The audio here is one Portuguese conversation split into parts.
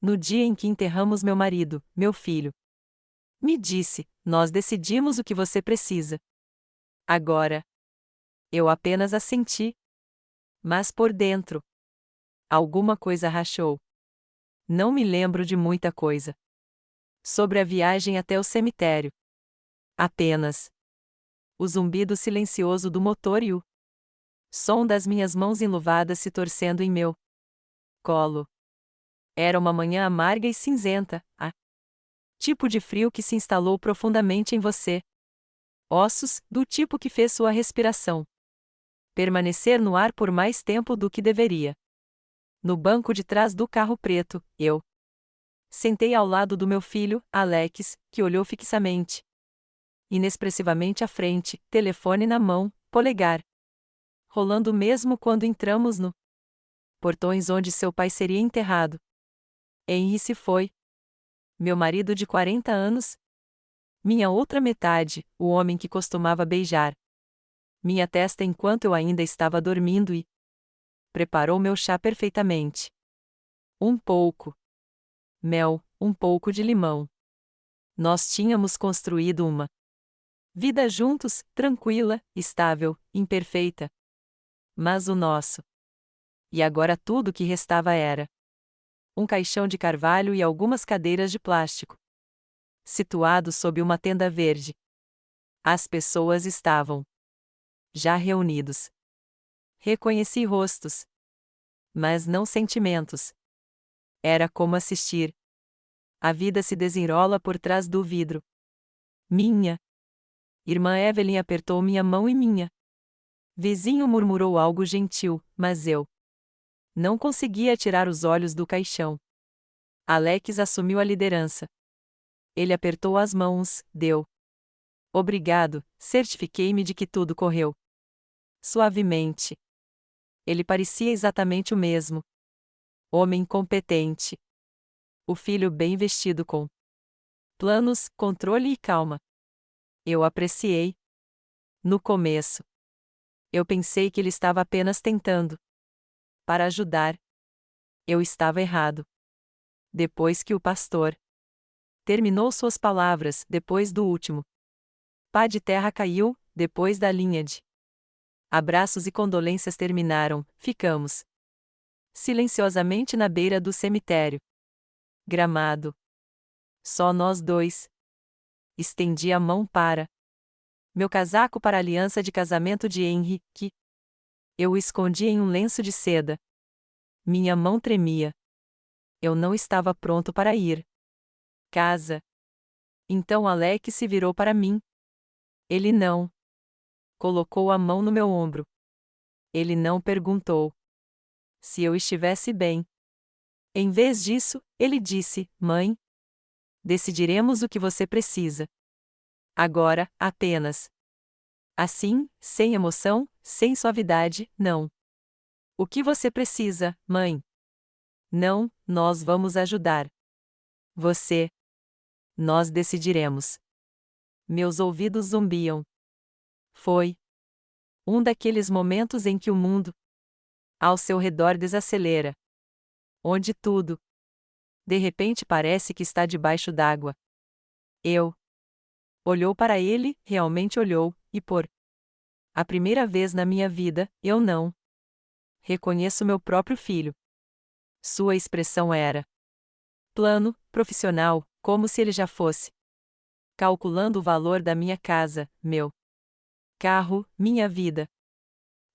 No dia em que enterramos meu marido, meu filho me disse: nós decidimos o que você precisa. Agora. Eu apenas assenti. Mas por dentro, alguma coisa rachou. Não me lembro de muita coisa. Sobre a viagem até o cemitério. Apenas o zumbido silencioso do motor e o som das minhas mãos enluvadas se torcendo em meu colo. Era uma manhã amarga e cinzenta, tipo de frio que se instalou profundamente em você. Ossos, do tipo que fez sua respiração permanecer no ar por mais tempo do que deveria. No banco de trás do carro preto, eu sentei ao lado do meu filho, Alex, que olhou fixamente, inexpressivamente à frente, telefone na mão, polegar rolando mesmo quando entramos no portões onde seu pai seria enterrado. Henry se foi. Meu marido de 40 anos. Minha outra metade, o homem que costumava beijar minha testa enquanto eu ainda estava dormindo e preparou meu chá perfeitamente. Um pouco mel, um pouco de limão. Nós tínhamos construído uma vida juntos, tranquila, estável, imperfeita. Mas o nosso. E agora tudo o que restava era um caixão de carvalho e algumas cadeiras de plástico, situados sob uma tenda verde. As pessoas estavam já reunidos. Reconheci rostos, mas não sentimentos. Era como assistir. A vida se desenrola por trás do vidro. Minha irmã Evelyn apertou minha mão e minha vizinho murmurou algo gentil, mas eu não conseguia tirar os olhos do caixão. Alex assumiu a liderança. Ele apertou as mãos, deu. Obrigado, certifiquei-me de que tudo correu suavemente. Ele parecia exatamente o mesmo. Homem competente. O filho bem vestido com planos, controle e calma. Eu apreciei. No começo, eu pensei que ele estava apenas tentando para ajudar. Eu estava errado. Depois que o pastor terminou suas palavras, depois do último pá de terra caiu, depois da linha de abraços e condolências terminaram, ficamos silenciosamente na beira do cemitério. Gramado. Só nós dois. Estendi a mão para meu casaco para a aliança de casamento de Henry, que eu o escondi em um lenço de seda. Minha mão tremia. Eu não estava pronto para ir. Casa. Então Alex se virou para mim. Ele não colocou a mão no meu ombro. Ele não perguntou se eu estivesse bem. Em vez disso, ele disse: Mãe, decidiremos o que você precisa. Agora, apenas. Assim, sem emoção, sem suavidade, não. O que você precisa, mãe? Não, nós vamos ajudar. Você. Nós decidiremos. Meus ouvidos zumbiam. Foi um daqueles momentos em que o mundo ao seu redor desacelera. Onde tudo, de repente, parece que está debaixo d'água. Eu. Olhou para ele, realmente olhou, e por a primeira vez na minha vida, eu não reconheço meu próprio filho. Sua expressão era plano, profissional, como se ele já fosse calculando o valor da minha casa, meu carro, minha vida.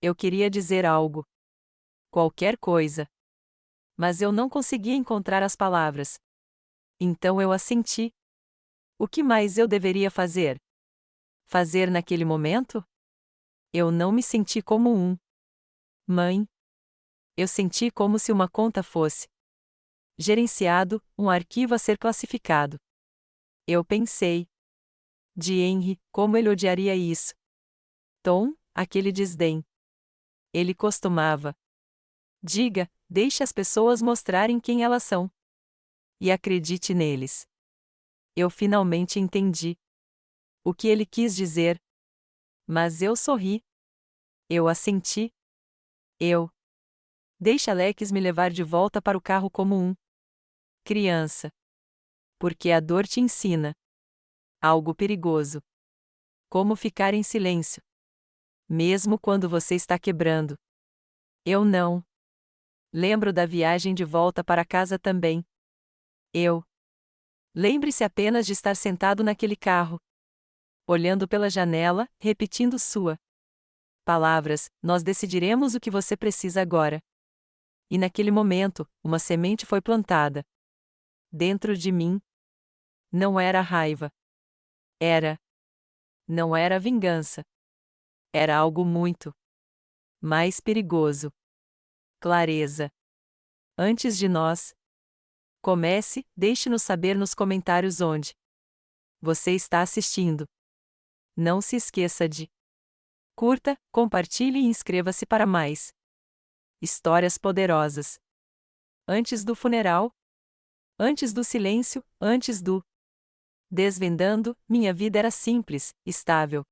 Eu queria dizer algo. Qualquer coisa. Mas eu não conseguia encontrar as palavras. Então eu assenti. O que mais eu deveria fazer? Fazer naquele momento? Eu não me senti como mãe. Eu senti como se uma conta fosse gerenciado, um arquivo a ser classificado. Eu pensei. De Henry, como ele odiaria isso. Tom, aquele desdém. Ele costumava. Diga, deixe as pessoas mostrarem quem elas são. E acredite neles. Eu finalmente entendi o que ele quis dizer. Mas eu sorri. Eu assenti. Eu. Deixe Alex me levar de volta para o carro como criança. Porque a dor te ensina algo perigoso. Como ficar em silêncio. Mesmo quando você está quebrando. Eu não. Lembro da viagem de volta para casa também. Lembre-se apenas de estar sentado naquele carro. Olhando pela janela, repetindo sua palavras, nós decidiremos o que você precisa agora. E naquele momento, uma semente foi plantada. Dentro de mim. Não era raiva. Não era vingança. Era algo muito mais perigoso. Clareza. Antes de nós. Deixe-nos saber nos comentários onde você está assistindo. Não se esqueça de curta, compartilhe e inscreva-se para mais histórias poderosas. Antes do funeral, antes do silêncio, antes do desvendando, minha vida era simples, estável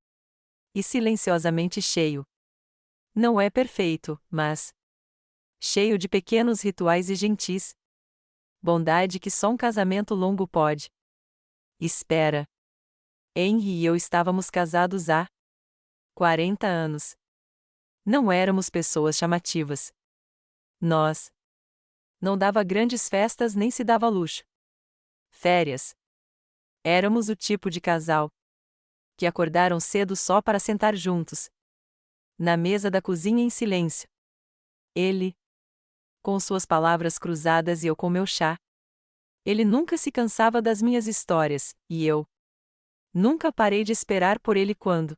e silenciosamente cheio. Não é perfeito, mas cheio de pequenos rituais e gentis. Bondade que só um casamento longo pode. Espera. Henry e eu estávamos casados há 40 anos. Não éramos pessoas chamativas. Nós não dava grandes festas nem se dava luxo. Férias. Éramos o tipo de casal que acordaram cedo só para sentar juntos na mesa da cozinha em silêncio. Ele com suas palavras cruzadas e eu com meu chá. Ele nunca se cansava das minhas histórias, e eu nunca parei de esperar por ele quando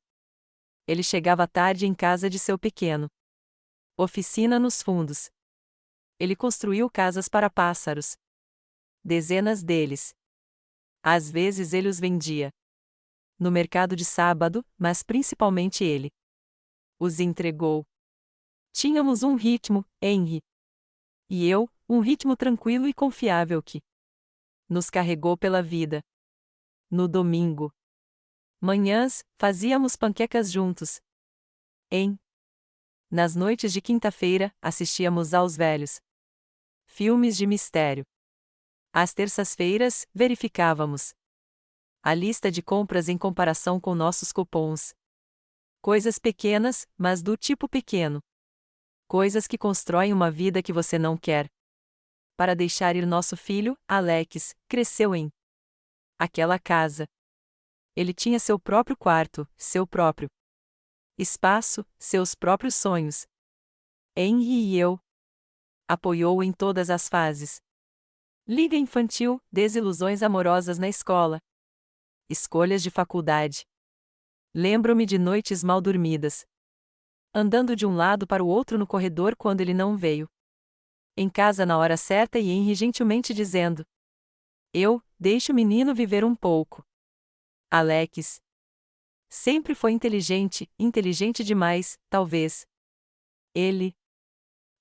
ele chegava tarde em casa de seu pequeno oficina nos fundos. Ele construiu casas para pássaros. Dezenas deles. Às vezes ele os vendia no mercado de sábado, mas principalmente ele os entregou. Tínhamos um ritmo, Henry e eu, um ritmo tranquilo e confiável que nos carregou pela vida. No domingo, manhãs, fazíamos panquecas juntos. Nas noites de quinta-feira, assistíamos aos velhos filmes de mistério. Às terças-feiras, verificávamos a lista de compras em comparação com nossos cupons. Coisas pequenas, mas do tipo pequeno. Coisas que constroem uma vida que você não quer. Para deixar ir nosso filho, Alex, cresceu em aquela casa. Ele tinha seu próprio quarto, seu próprio espaço, seus próprios sonhos. Henry e eu apoiou em todas as fases. Liga infantil, desilusões amorosas na escola. Escolhas de faculdade. Lembro-me de noites mal dormidas. Andando de um lado para o outro no corredor quando ele não veio. Em casa na hora certa e Henry gentilmente dizendo: deixe o menino viver um pouco. Alex sempre foi inteligente, inteligente demais, talvez. Ele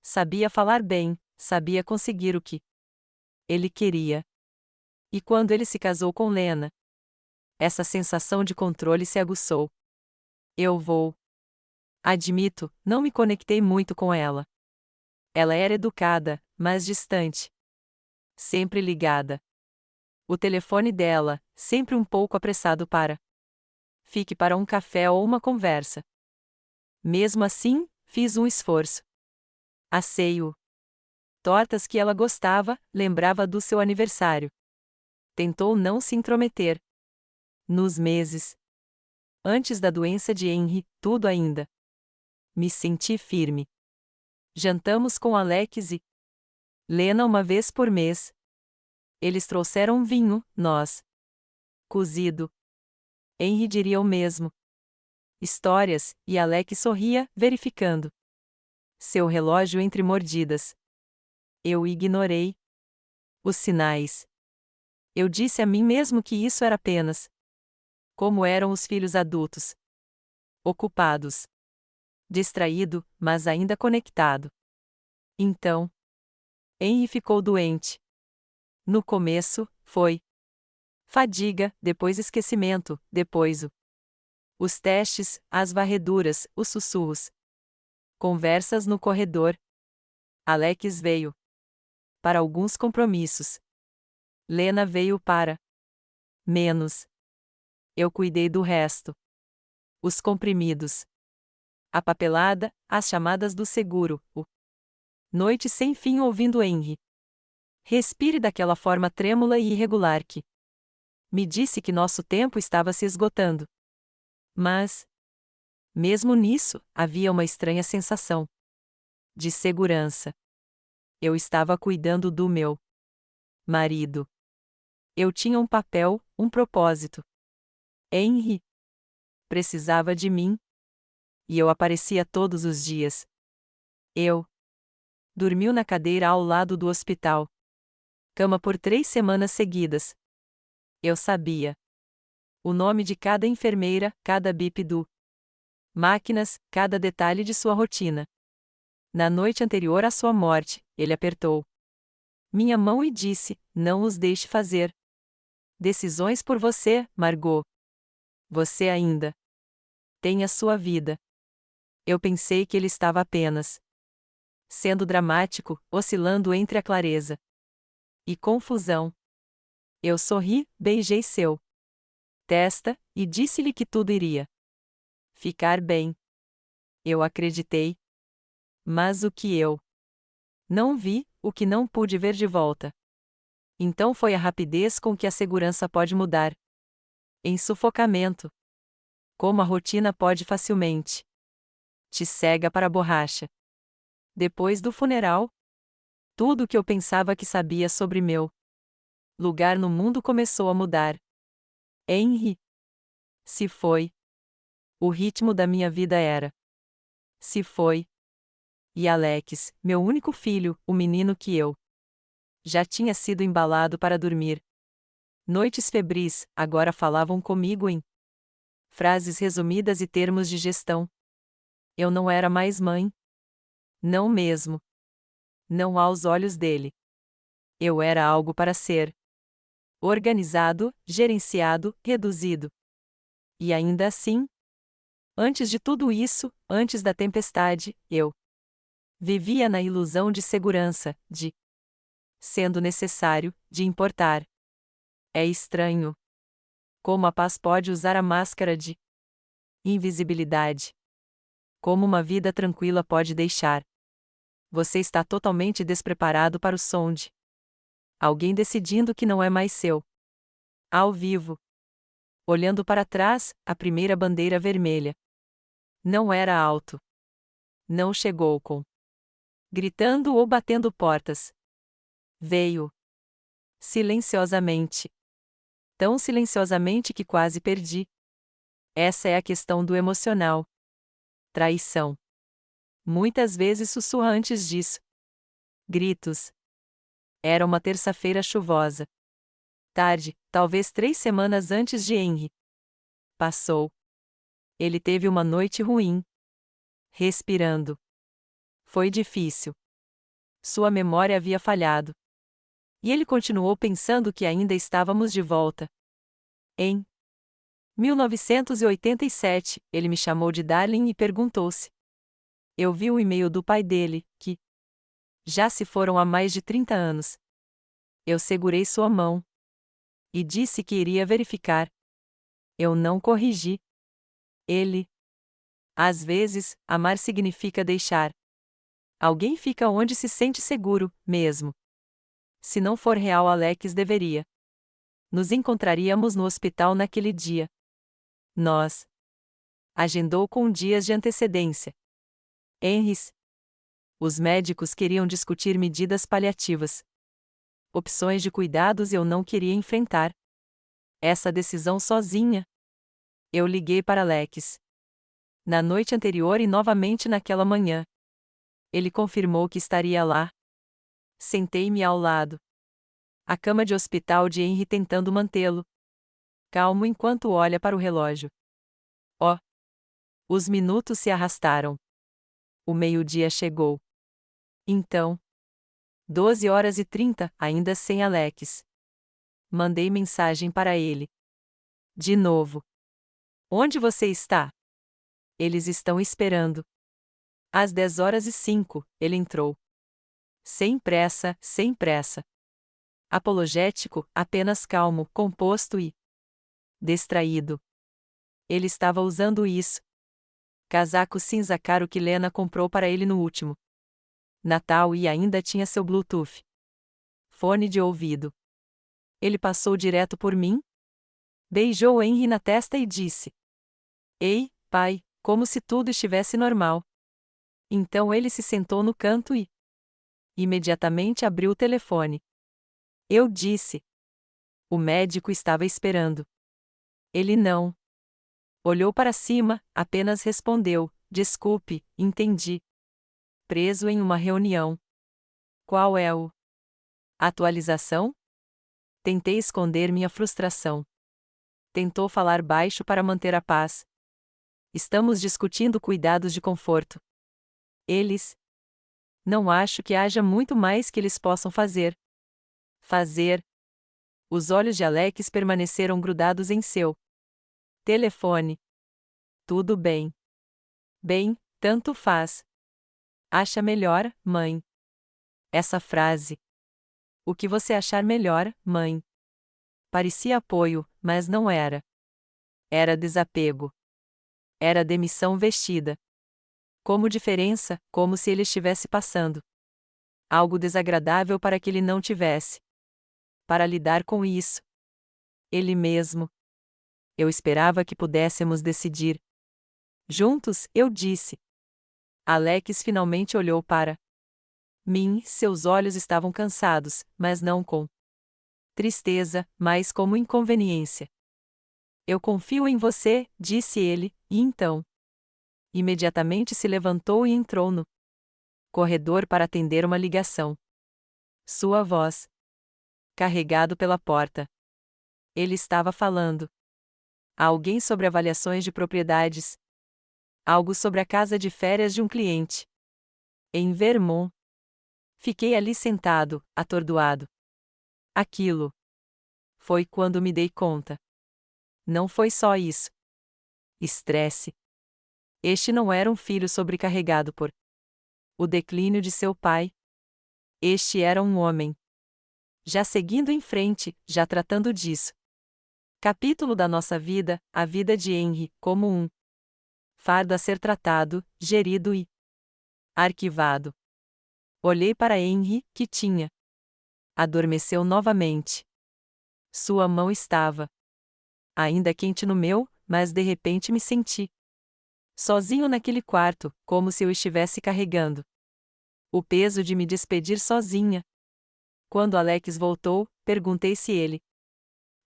sabia falar bem, sabia conseguir o que ele queria. E quando ele se casou com Lena, essa sensação de controle se aguçou. Admito, não me conectei muito com ela. Ela era educada, mas distante. Sempre ligada. O telefone dela, sempre um pouco apressado para fique para um café ou uma conversa. Mesmo assim, fiz um esforço. Assei-o. Tortas que ela gostava, lembrava do seu aniversário. Tentou não se intrometer. Nos meses antes da doença de Henry, tudo ainda. Me senti firme. Jantamos com Alex e Lena uma vez por mês. Eles trouxeram vinho, nós cozido. Henry diria o mesmo. Histórias, e Alex sorria, verificando seu relógio entre mordidas. Eu ignorei os sinais. Eu disse a mim mesmo que isso era apenas como eram os filhos adultos. Ocupados. Distraído, mas ainda conectado. Então, Henry ficou doente. No começo, foi fadiga, depois esquecimento, depois os testes, as varreduras, os sussurros. Conversas no corredor. Alex veio para alguns compromissos. Lena veio para menos. Eu cuidei do resto. Os comprimidos. A papelada, as chamadas do seguro, o noite sem fim ouvindo Henry. Respire daquela forma trêmula e irregular que me disse que nosso tempo estava se esgotando. Mas, mesmo nisso, havia uma estranha sensação de segurança. Eu estava cuidando do meu marido. Eu tinha um papel, um propósito. Henry precisava de mim. E eu aparecia todos os dias. Eu dormiu na cadeira ao lado do hospital. Cama por 3 semanas seguidas. Eu sabia o nome de cada enfermeira, cada bip do máquinas, cada detalhe de sua rotina. Na noite anterior à sua morte, ele apertou minha mão e disse: "Não os deixe fazer decisões por você, Margot. Você ainda tem a sua vida." Eu pensei que ele estava apenas sendo dramático, oscilando entre a clareza e confusão. Eu sorri, beijei seu testa, e disse-lhe que tudo iria ficar bem. Eu acreditei. Mas o que eu não vi, o que não pude ver de volta. Então foi a rapidez com que a segurança pode mudar. Em sufocamento. Como a rotina pode facilmente te cega para a borracha. Depois do funeral, tudo o que eu pensava que sabia sobre meu lugar no mundo começou a mudar. Henry se foi. O ritmo da minha vida era se foi. E Alex, meu único filho, o menino que eu já tinha sido embalado para dormir. Noites febris, agora falavam comigo em frases resumidas e termos de gestão. Eu não era mais mãe. Não mesmo. Não aos olhos dele. Eu era algo para ser organizado, gerenciado, reduzido. E ainda assim, antes de tudo isso, antes da tempestade, eu vivia na ilusão de segurança, de sendo necessário, de importar. É estranho como a paz pode usar a máscara de invisibilidade. Como uma vida tranquila pode deixar. Você está totalmente despreparado para o som de alguém decidindo que não é mais seu. Ao vivo. Olhando para trás, a primeira bandeira vermelha. Não era alto. Não chegou com gritando ou batendo portas. Veio silenciosamente. Tão silenciosamente que quase perdi. Essa é a questão do emocional. Traição. Muitas vezes sussurra antes disso. Gritos. Era uma terça-feira chuvosa. Tarde, talvez 3 semanas antes de Henry. Passou. Ele teve uma noite ruim. Respirando. Foi difícil. Sua memória havia falhado. E ele continuou pensando que ainda estávamos de volta. Em 1987, ele me chamou de Darling e perguntou-se. Eu vi o e-mail do pai dele, que já se foram há mais de 30 anos. Eu segurei sua mão. E disse que iria verificar. Eu não corrigi. Ele. Às vezes, amar significa deixar. Alguém fica onde se sente seguro, mesmo. Se não for real, Alex deveria. Nos encontraríamos no hospital naquele dia. Nós. Agendou com dias de antecedência. Henrys. Os médicos queriam discutir medidas paliativas. Opções de cuidados eu não queria enfrentar. Essa decisão sozinha. Eu liguei para Alex. Na noite anterior e novamente naquela manhã. Ele confirmou que estaria lá. Sentei-me ao lado. A cama de hospital de Henry tentando mantê-lo calmo enquanto olha para o relógio. Oh! Os minutos se arrastaram. O meio-dia chegou. Então. 12h30, ainda sem Alex. Mandei mensagem para ele. De novo. Onde você está? Eles estão esperando. Às 10h05, ele entrou. Sem pressa, sem pressa. apologético, apenas calmo, composto e distraído. Ele estava usando isso. Casaco cinza caro que Lena comprou para ele no último Natal e ainda tinha seu Bluetooth. Fone de ouvido. Ele passou direto por mim? Beijou Henry na testa e disse: Ei, pai, como se tudo estivesse normal. Então ele se sentou no canto e imediatamente abriu o telefone. Eu disse. O médico estava esperando. Ele não olhou para cima, apenas respondeu: Desculpe, entendi. Preso em uma reunião. Qual é a atualização? Tentei esconder minha frustração. Tentou falar baixo para manter a paz. Estamos discutindo cuidados de conforto. Eles. Não acho que haja muito mais que eles possam fazer. Os olhos de Alex permaneceram grudados em seu telefone. Tudo bem. Bem, tanto faz. Acha melhor, mãe? Essa frase. O que você achar melhor, mãe? Parecia apoio, mas não era. Era desapego. Era demissão vestida. Como diferença, como se ele estivesse passando algo desagradável para que ele não tivesse para lidar com isso. Ele mesmo. Eu esperava que pudéssemos decidir juntos, eu disse. Alex finalmente olhou para mim, seus olhos estavam cansados, mas não com tristeza, mas como inconveniência. Eu confio em você, disse ele, e então imediatamente se levantou e entrou no corredor para atender uma ligação. Sua voz carregado pela porta. Ele estava falando a alguém sobre avaliações de propriedades. Algo sobre a casa de férias de um cliente. Em Vermont. Fiquei ali sentado, atordoado. Aquilo foi quando me dei conta. Não foi só isso. Estresse. Este não era um filho sobrecarregado por o declínio de seu pai. Este era um homem. Já seguindo em frente, já tratando disso. Capítulo da nossa vida, a vida de Henry, como um fardo a ser tratado, gerido e arquivado. Olhei para Henry, que tinha adormeceu novamente. Sua mão estava ainda quente no meu, mas de repente me senti sozinho naquele quarto, como se eu estivesse carregando o peso de me despedir sozinha. Quando Alex voltou, perguntei se ele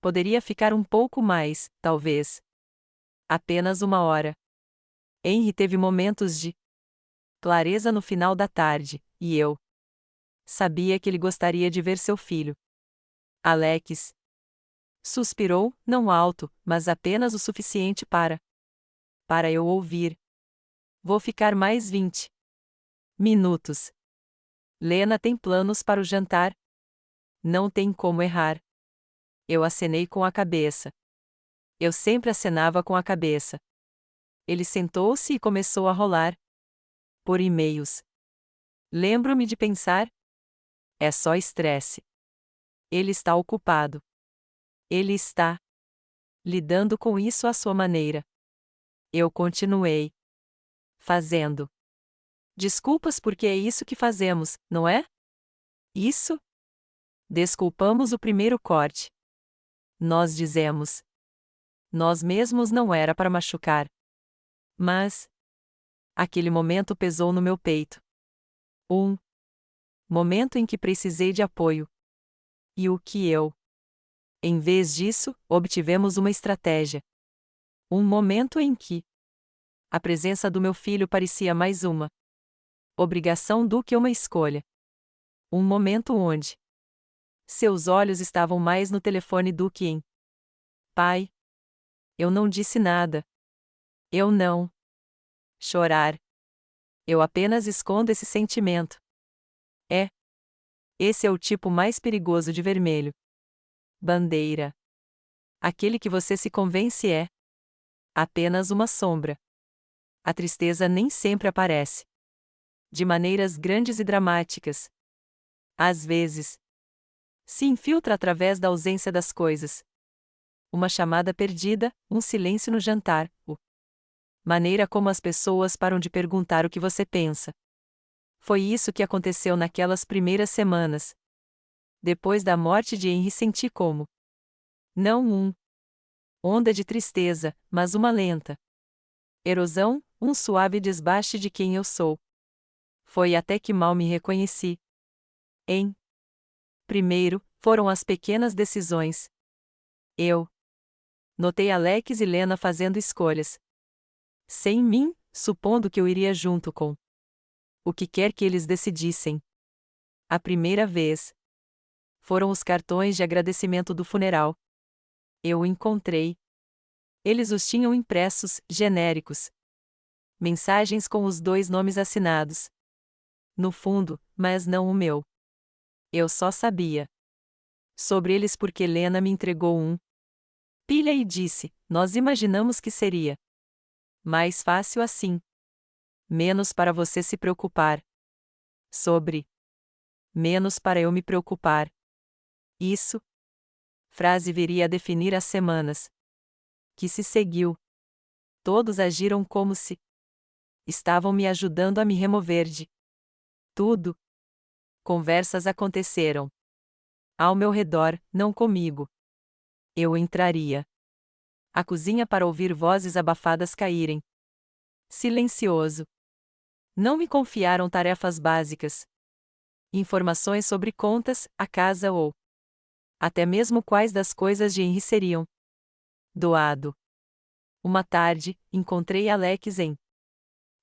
poderia ficar um pouco mais, talvez. Apenas uma hora. Henry teve momentos de clareza no final da tarde, e eu sabia que ele gostaria de ver seu filho. Alex suspirou, não alto, mas apenas o suficiente para eu ouvir. Vou ficar mais 20 minutos. Lena tem planos para o jantar? Não tem como errar. Eu acenei com a cabeça. Eu sempre acenava com a cabeça. Ele sentou-se e começou a rolar por e-mails. Lembro-me de pensar: é só estresse. Ele está ocupado. Ele está lidando com isso à sua maneira. Eu continuei fazendo desculpas porque é isso que fazemos, não é? Isso? Desculpamos o primeiro corte. Nós dizemos. Nós mesmos não era para machucar. Mas aquele momento pesou no meu peito. Um momento em que precisei de apoio. E o que eu? Em vez disso, obtivemos uma estratégia. Um momento em que a presença do meu filho parecia mais uma obrigação do que uma escolha. Um momento onde seus olhos estavam mais no telefone do que em pai. Eu não disse nada. Eu não chorar. Eu apenas escondo esse sentimento. Esse é o tipo mais perigoso de vermelho. Bandeira. Aquele que você se convence é apenas uma sombra. A tristeza nem sempre aparece de maneiras grandes e dramáticas. Às vezes, se infiltra através da ausência das coisas. Uma chamada perdida, um silêncio no jantar, maneira como as pessoas param de perguntar o que você pensa. Foi isso que aconteceu naquelas primeiras semanas. Depois da morte de Henry senti como não onda de tristeza, mas uma lenta erosão, um suave desbaste de quem eu sou. Foi até que mal me reconheci. Primeiro, foram as pequenas decisões. Eu notei Alex e Lena fazendo escolhas sem mim, supondo que eu iria junto com o que quer que eles decidissem. A primeira vez foram os cartões de agradecimento do funeral. Eu o encontrei. Eles os tinham impressos, genéricos. Mensagens com os 2 nomes assinados. No fundo, mas não o meu. Eu só sabia sobre eles porque Lena me entregou pilha e disse: nós imaginamos que seria mais fácil assim. Menos para você se preocupar sobre. Menos para eu me preocupar. Isso. Frase viria a definir as semanas que se seguiu. Todos agiram como se estavam me ajudando a me remover de tudo. Conversas aconteceram ao meu redor, não comigo. Eu entraria à cozinha para ouvir vozes abafadas caírem. Silencioso. Não me confiaram tarefas básicas. Informações sobre contas, a casa ou até mesmo quais das coisas de Henry seriam doado. Uma tarde, encontrei Alex em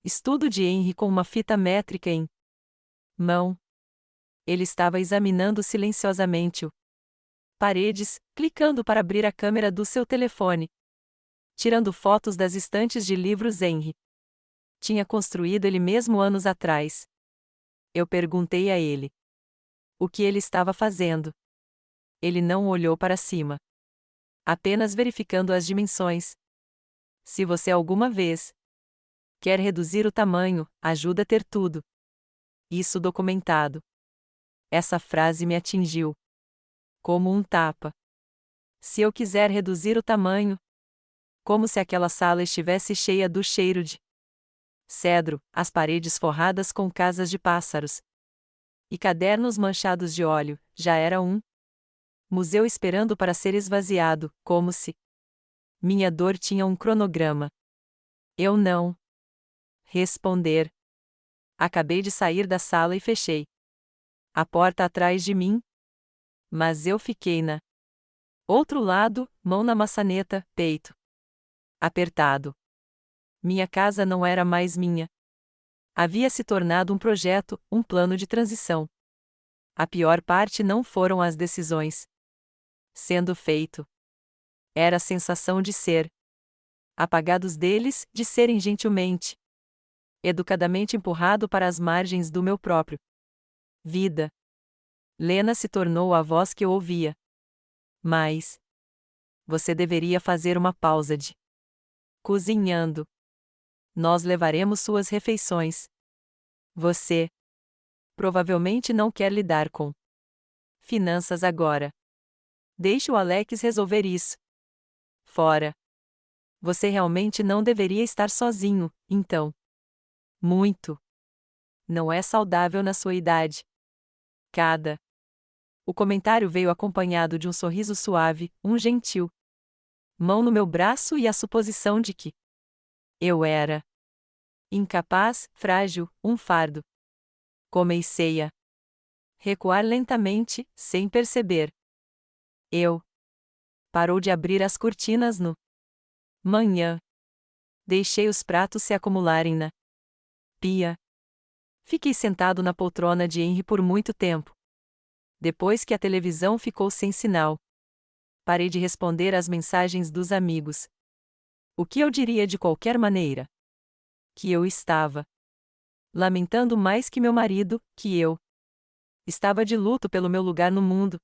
estudo de Henry com uma fita métrica em mão. Ele estava examinando silenciosamente o paredes, clicando para abrir a câmera do seu telefone, tirando fotos das estantes de livros Henry tinha construído ele mesmo anos atrás. Eu perguntei a ele o que ele estava fazendo. Ele não olhou para cima, apenas verificando as dimensões. Se você alguma vez quer reduzir o tamanho, ajuda a ter tudo isso documentado. Essa frase me atingiu como um tapa. Se eu quiser reduzir o tamanho, como se aquela sala estivesse cheia do cheiro de cedro, as paredes forradas com casas de pássaros e cadernos manchados de óleo, já era museu esperando para ser esvaziado, como se minha dor tinha um cronograma. Eu não responder. Acabei de sair da sala e fechei a porta atrás de mim, mas eu fiquei na outro lado, mão na maçaneta, peito apertado. Minha casa não era mais minha. Havia se tornado um projeto, um plano de transição. A pior parte não foram as decisões sendo feito. Era a sensação de ser apagados deles, de serem gentilmente, educadamente empurrado para as margens do meu próprio vida. Lena se tornou a voz que eu ouvia. Mas você deveria fazer uma pausa de cozinhando. Nós levaremos suas refeições. Você provavelmente não quer lidar com finanças agora. Deixe o Alex resolver isso. Fora. Você realmente não deveria estar sozinho, então. Muito. Não é saudável na sua idade. O comentário veio acompanhado de um sorriso suave, um gentil mão no meu braço e a suposição de que eu era incapaz, frágil, um fardo. Comecei a recuar lentamente, sem perceber. Eu parou de abrir as cortinas no manhã. Deixei os pratos se acumularem na pia. Fiquei sentado na poltrona de Henry por muito tempo. Depois que a televisão ficou sem sinal, parei de responder às mensagens dos amigos. O que eu diria de qualquer maneira? Que eu estava lamentando mais que meu marido, que eu estava de luto pelo meu lugar no mundo.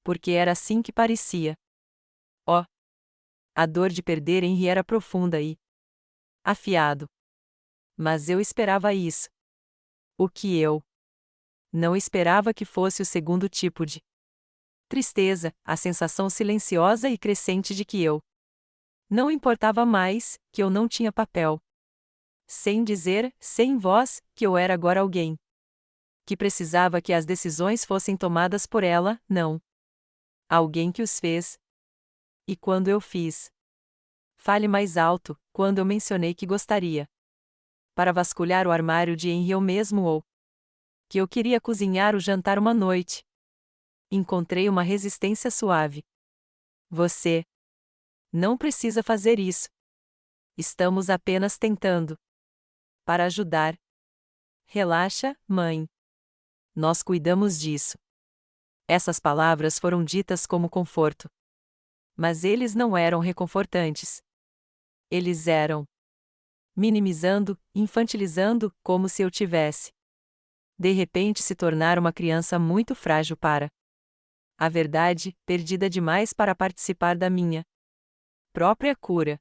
Porque era assim que parecia. Oh! A dor de perder Henry era profunda e afiado. Mas eu esperava isso. O que eu não esperava que fosse o segundo tipo de Tristeza, a sensação silenciosa e crescente de que eu não importava mais, que eu não tinha papel. Sem dizer, sem voz, que eu era agora alguém que precisava que as decisões fossem tomadas por ela, não. Alguém que os fez. E quando eu fiz? Fale mais alto, quando eu mencionei que gostaria. Para vasculhar o armário de Henry eu mesmo ou que eu queria cozinhar o jantar uma noite. Encontrei uma resistência suave. Você não precisa fazer isso. Estamos apenas tentando. Para ajudar. Relaxa, mãe. Nós cuidamos disso. Essas palavras foram ditas como conforto. Mas eles não eram reconfortantes. Eles eram minimizando, infantilizando, como se eu tivesse de repente se tornar uma criança muito frágil para a verdade, perdida demais para participar da minha própria cura.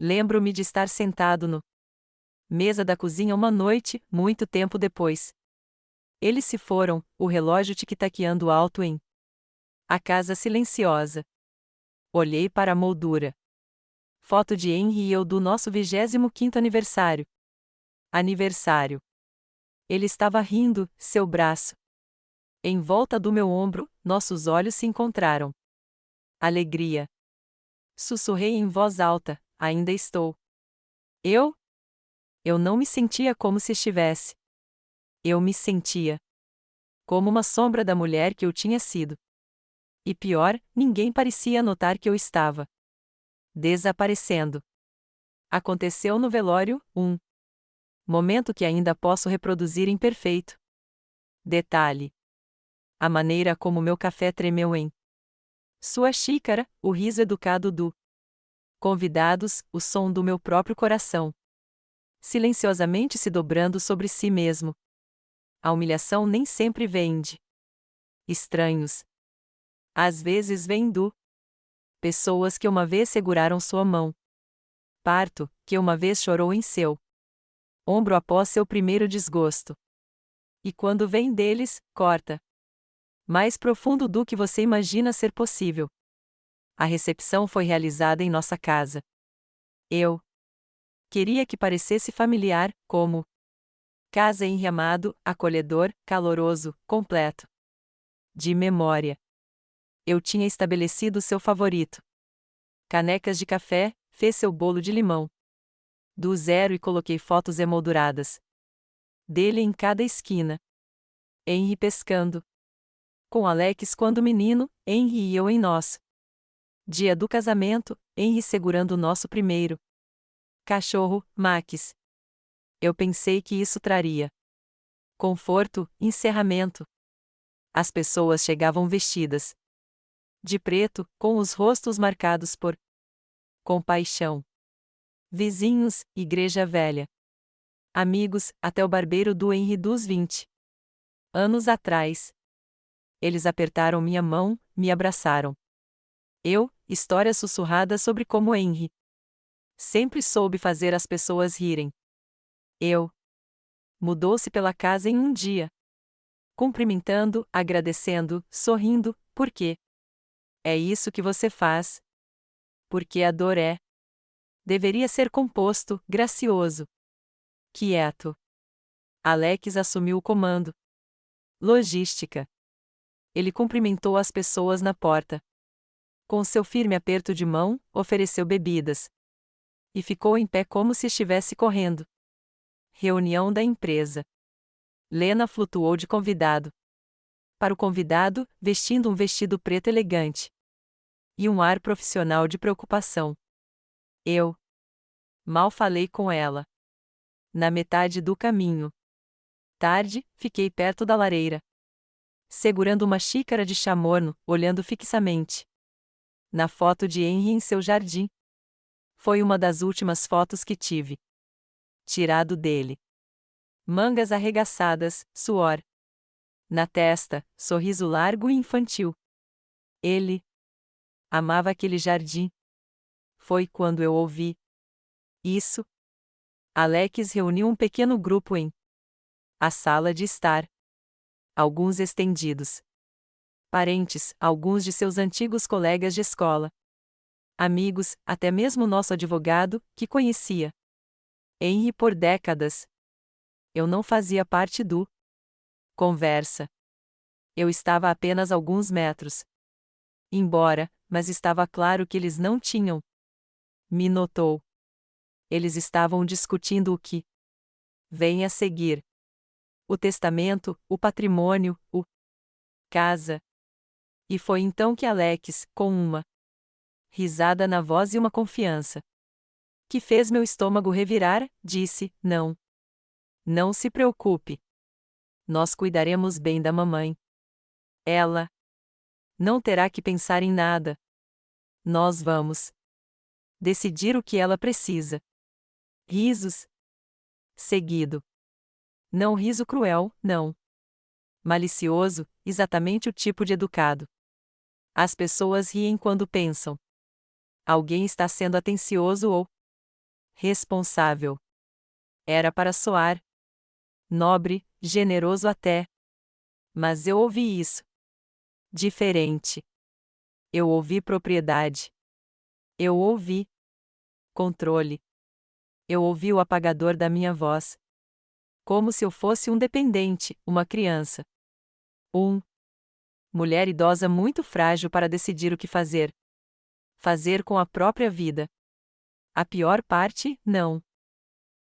Lembro-me de estar sentado no mesa da cozinha uma noite, muito tempo depois. Eles se foram, o relógio tic-taqueando alto em a casa silenciosa. Olhei para a moldura. Foto de Henry e eu do nosso 25º aniversário. Aniversário. Ele estava rindo, seu braço em volta do meu ombro, nossos olhos se encontraram. Alegria. Sussurrei em voz alta, ainda estou. Eu? Eu não me sentia como se estivesse. Eu me sentia como uma sombra da mulher que eu tinha sido. E pior, ninguém parecia notar que eu estava desaparecendo. Aconteceu no velório, momento que ainda posso reproduzir imperfeito. Detalhe: a maneira como meu café tremeu em sua xícara, o riso educado do convidados, o som do meu próprio coração silenciosamente se dobrando sobre si mesmo. A humilhação nem sempre vem de estranhos. Às vezes vem do pessoas que uma vez seguraram sua mão. Parto, que uma vez chorou em seu ombro após seu primeiro desgosto. E quando vem deles, corta. Mais profundo do que você imagina ser possível. A recepção foi realizada em nossa casa. Eu queria que parecesse familiar, como casa enramado, acolhedor, caloroso, completo. De memória. Eu tinha estabelecido seu favorito. Canecas de café, fez seu bolo de limão. Do zero e coloquei fotos emolduradas dele em cada esquina. Henry pescando com Alex quando menino, Henry e eu em nós. Dia do casamento, Henry segurando o nosso primeiro cachorro, Max. Eu pensei que isso traria conforto, encerramento. As pessoas chegavam vestidas de preto, com os rostos marcados por compaixão. Vizinhos, igreja velha. Amigos, até o barbeiro do Henry dos 20 anos atrás. Eles apertaram minha mão, me abraçaram. Eu, histórias sussurradas sobre como Henry sempre soube fazer as pessoas rirem. Eu. Mudou-se pela casa em um dia. Cumprimentando, agradecendo, sorrindo, por quê? É isso que você faz. Porque a dor é. Deveria ser composto, gracioso. Quieto. Alex assumiu o comando. Logística. Ele cumprimentou as pessoas na porta. Com seu firme aperto de mão, ofereceu bebidas. E ficou em pé como se estivesse correndo. Reunião da empresa. Lena flutuou de convidado para o convidado, vestindo um vestido preto elegante. E um ar profissional de preocupação. Eu mal falei com ela. Na metade do caminho. Tarde, fiquei perto da lareira. Segurando uma xícara de chá morno, olhando fixamente na foto de Henry em seu jardim. Foi uma das últimas fotos que tive tirado dele. Mangas arregaçadas, suor na testa, sorriso largo e infantil. Ele amava aquele jardim. Foi quando eu ouvi isso. Alex reuniu um pequeno grupo em a sala de estar. Alguns estendidos Parentes, alguns de seus antigos colegas de escola. Amigos, até mesmo nosso advogado, que conhecia Henry por décadas. Eu não fazia parte do conversa. Eu estava a apenas alguns metros. Embora, mas estava claro que eles não tinham me notou. Eles estavam discutindo o que vem a seguir. O testamento, o patrimônio, o casa. E foi então que Alex, com uma risada na voz e uma confiança que fez meu estômago revirar, disse: Não. Não se preocupe. Nós cuidaremos bem da mamãe. Ela não terá que pensar em nada. Nós vamos decidir o que ela precisa. Risos. Seguido. Não riso cruel, não. Malicioso, exatamente o tipo de educado. As pessoas riem quando pensam. Alguém está sendo atencioso ou responsável. Era para soar nobre, generoso até. Mas eu ouvi isso. Diferente. Eu ouvi propriedade. Eu ouvi controle. Eu ouvi o apagador da minha voz. Como se eu fosse um dependente, uma criança. Mulher idosa muito frágil para decidir o que fazer. Fazer com a própria vida. A pior parte, não.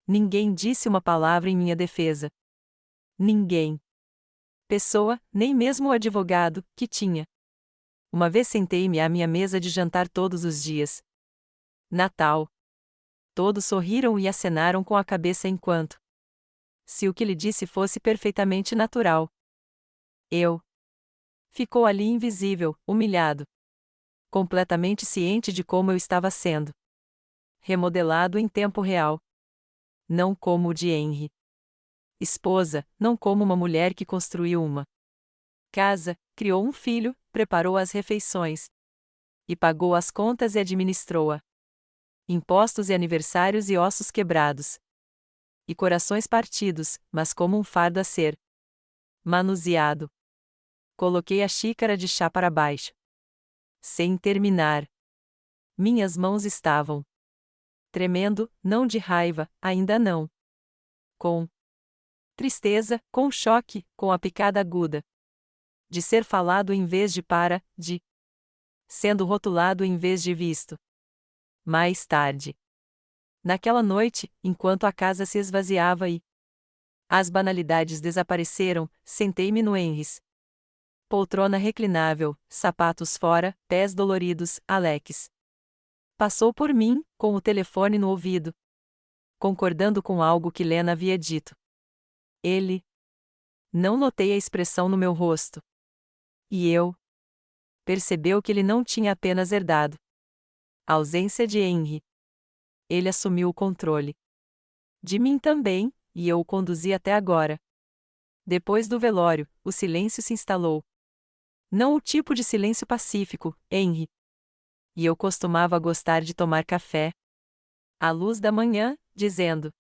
Ninguém disse uma palavra em minha defesa. Ninguém. Pessoa, nem mesmo o advogado, que tinha. Uma vez sentei-me à minha mesa de jantar todos os dias. Natal. Todos sorriram e acenaram com a cabeça enquanto. Se o que lhe disse fosse perfeitamente natural. Eu. Ficou ali invisível, humilhado. Completamente ciente de como eu estava sendo. Remodelado em tempo real. Não como o de Henry. Esposa, não como uma mulher que construiu uma casa, criou um filho, preparou as refeições. E pagou as contas e administrou-a. Impostos e aniversários e ossos quebrados. E corações partidos, mas como um fardo a ser manuseado. Coloquei a xícara de chá para baixo. Sem terminar. Minhas mãos estavam tremendo, não de raiva, ainda não. Com tristeza, com choque, com a picada aguda. De ser falado em vez de para, de sendo rotulado em vez de visto. Mais tarde. Naquela noite, enquanto a casa se esvaziava e as banalidades desapareceram, sentei-me no Henry's. Poltrona reclinável, sapatos fora, pés doloridos, Alex. Passou por mim, com o telefone no ouvido. Concordando com algo que Lena havia dito. Ele. Não notei a expressão no meu rosto. E eu. Percebeu que ele não tinha apenas herdado a ausência de Henry. Ele assumiu o controle de mim também, e eu o conduzi até agora. Depois do velório, o silêncio se instalou. Não o tipo de silêncio pacífico, Henry. E eu costumava gostar de tomar café à luz da manhã, dizendo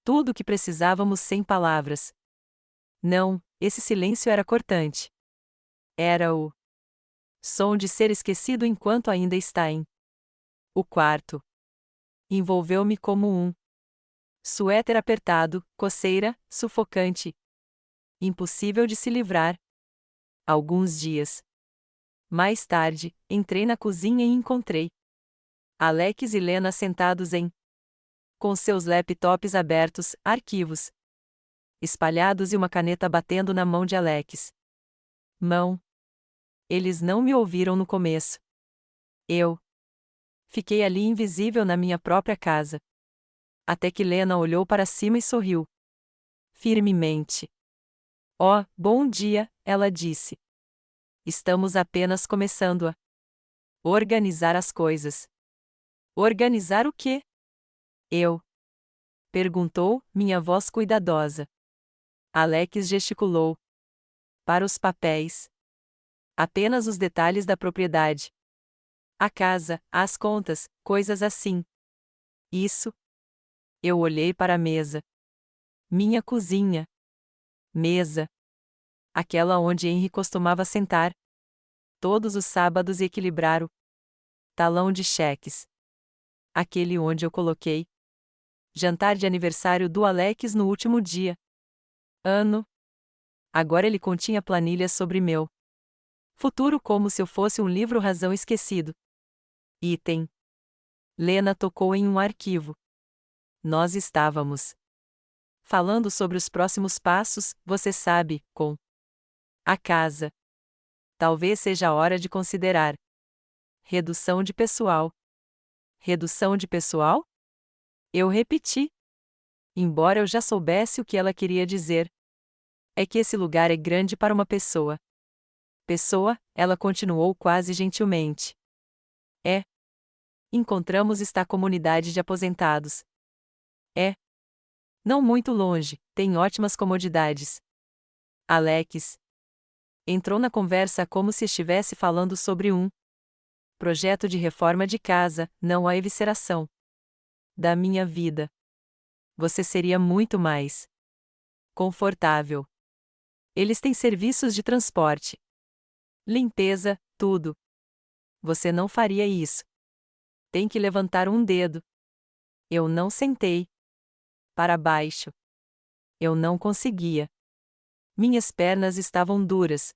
tudo o que precisávamos sem palavras. Não, esse silêncio era cortante. Era o som de ser esquecido enquanto ainda está em o quarto. Envolveu-me como um suéter apertado, coceira, sufocante. Impossível de se livrar. Alguns dias mais tarde, entrei na cozinha e encontrei Alex e Lena sentados com seus laptops abertos, arquivos espalhados e uma caneta batendo na mão de Alex. Mão. Eles não me ouviram no começo. Eu fiquei ali invisível na minha própria casa. Até que Lena olhou para cima e sorriu. Firmemente. Oh, bom dia, ela disse. Estamos apenas começando a organizar as coisas. Organizar o quê? Eu. Perguntou, minha voz cuidadosa. Alex gesticulou. Para os papéis. Apenas os detalhes da propriedade. A casa, as contas, coisas assim. Isso. Eu olhei para a mesa. Minha cozinha. Mesa. Aquela onde Henry costumava sentar. todos os sábados e equilibrar o talão de cheques. Aquele onde eu coloquei. Jantar de aniversário do Alex no último dia. Ano. Agora ele continha planilhas sobre meu futuro como se eu fosse um livro razão esquecido. Item. Lena tocou em um arquivo. Nós estávamos falando sobre os próximos passos, você sabe, com a casa. Talvez seja a hora de considerar redução de pessoal. Redução de pessoal? Eu repeti. Embora eu já soubesse o que ela queria dizer. É que esse lugar é grande para uma pessoa. Pessoa, ela continuou quase gentilmente. É. Encontramos esta comunidade de aposentados. É. Não muito longe, tem ótimas comodidades. Alex entrou na conversa como se estivesse falando sobre um projeto de reforma de casa, não a evisceração da minha vida. Você seria muito mais confortável. Eles têm serviços de transporte, limpeza, tudo. Você não faria isso. Tem que levantar um dedo. Eu não sentei para baixo. Eu não conseguia. Minhas pernas estavam duras.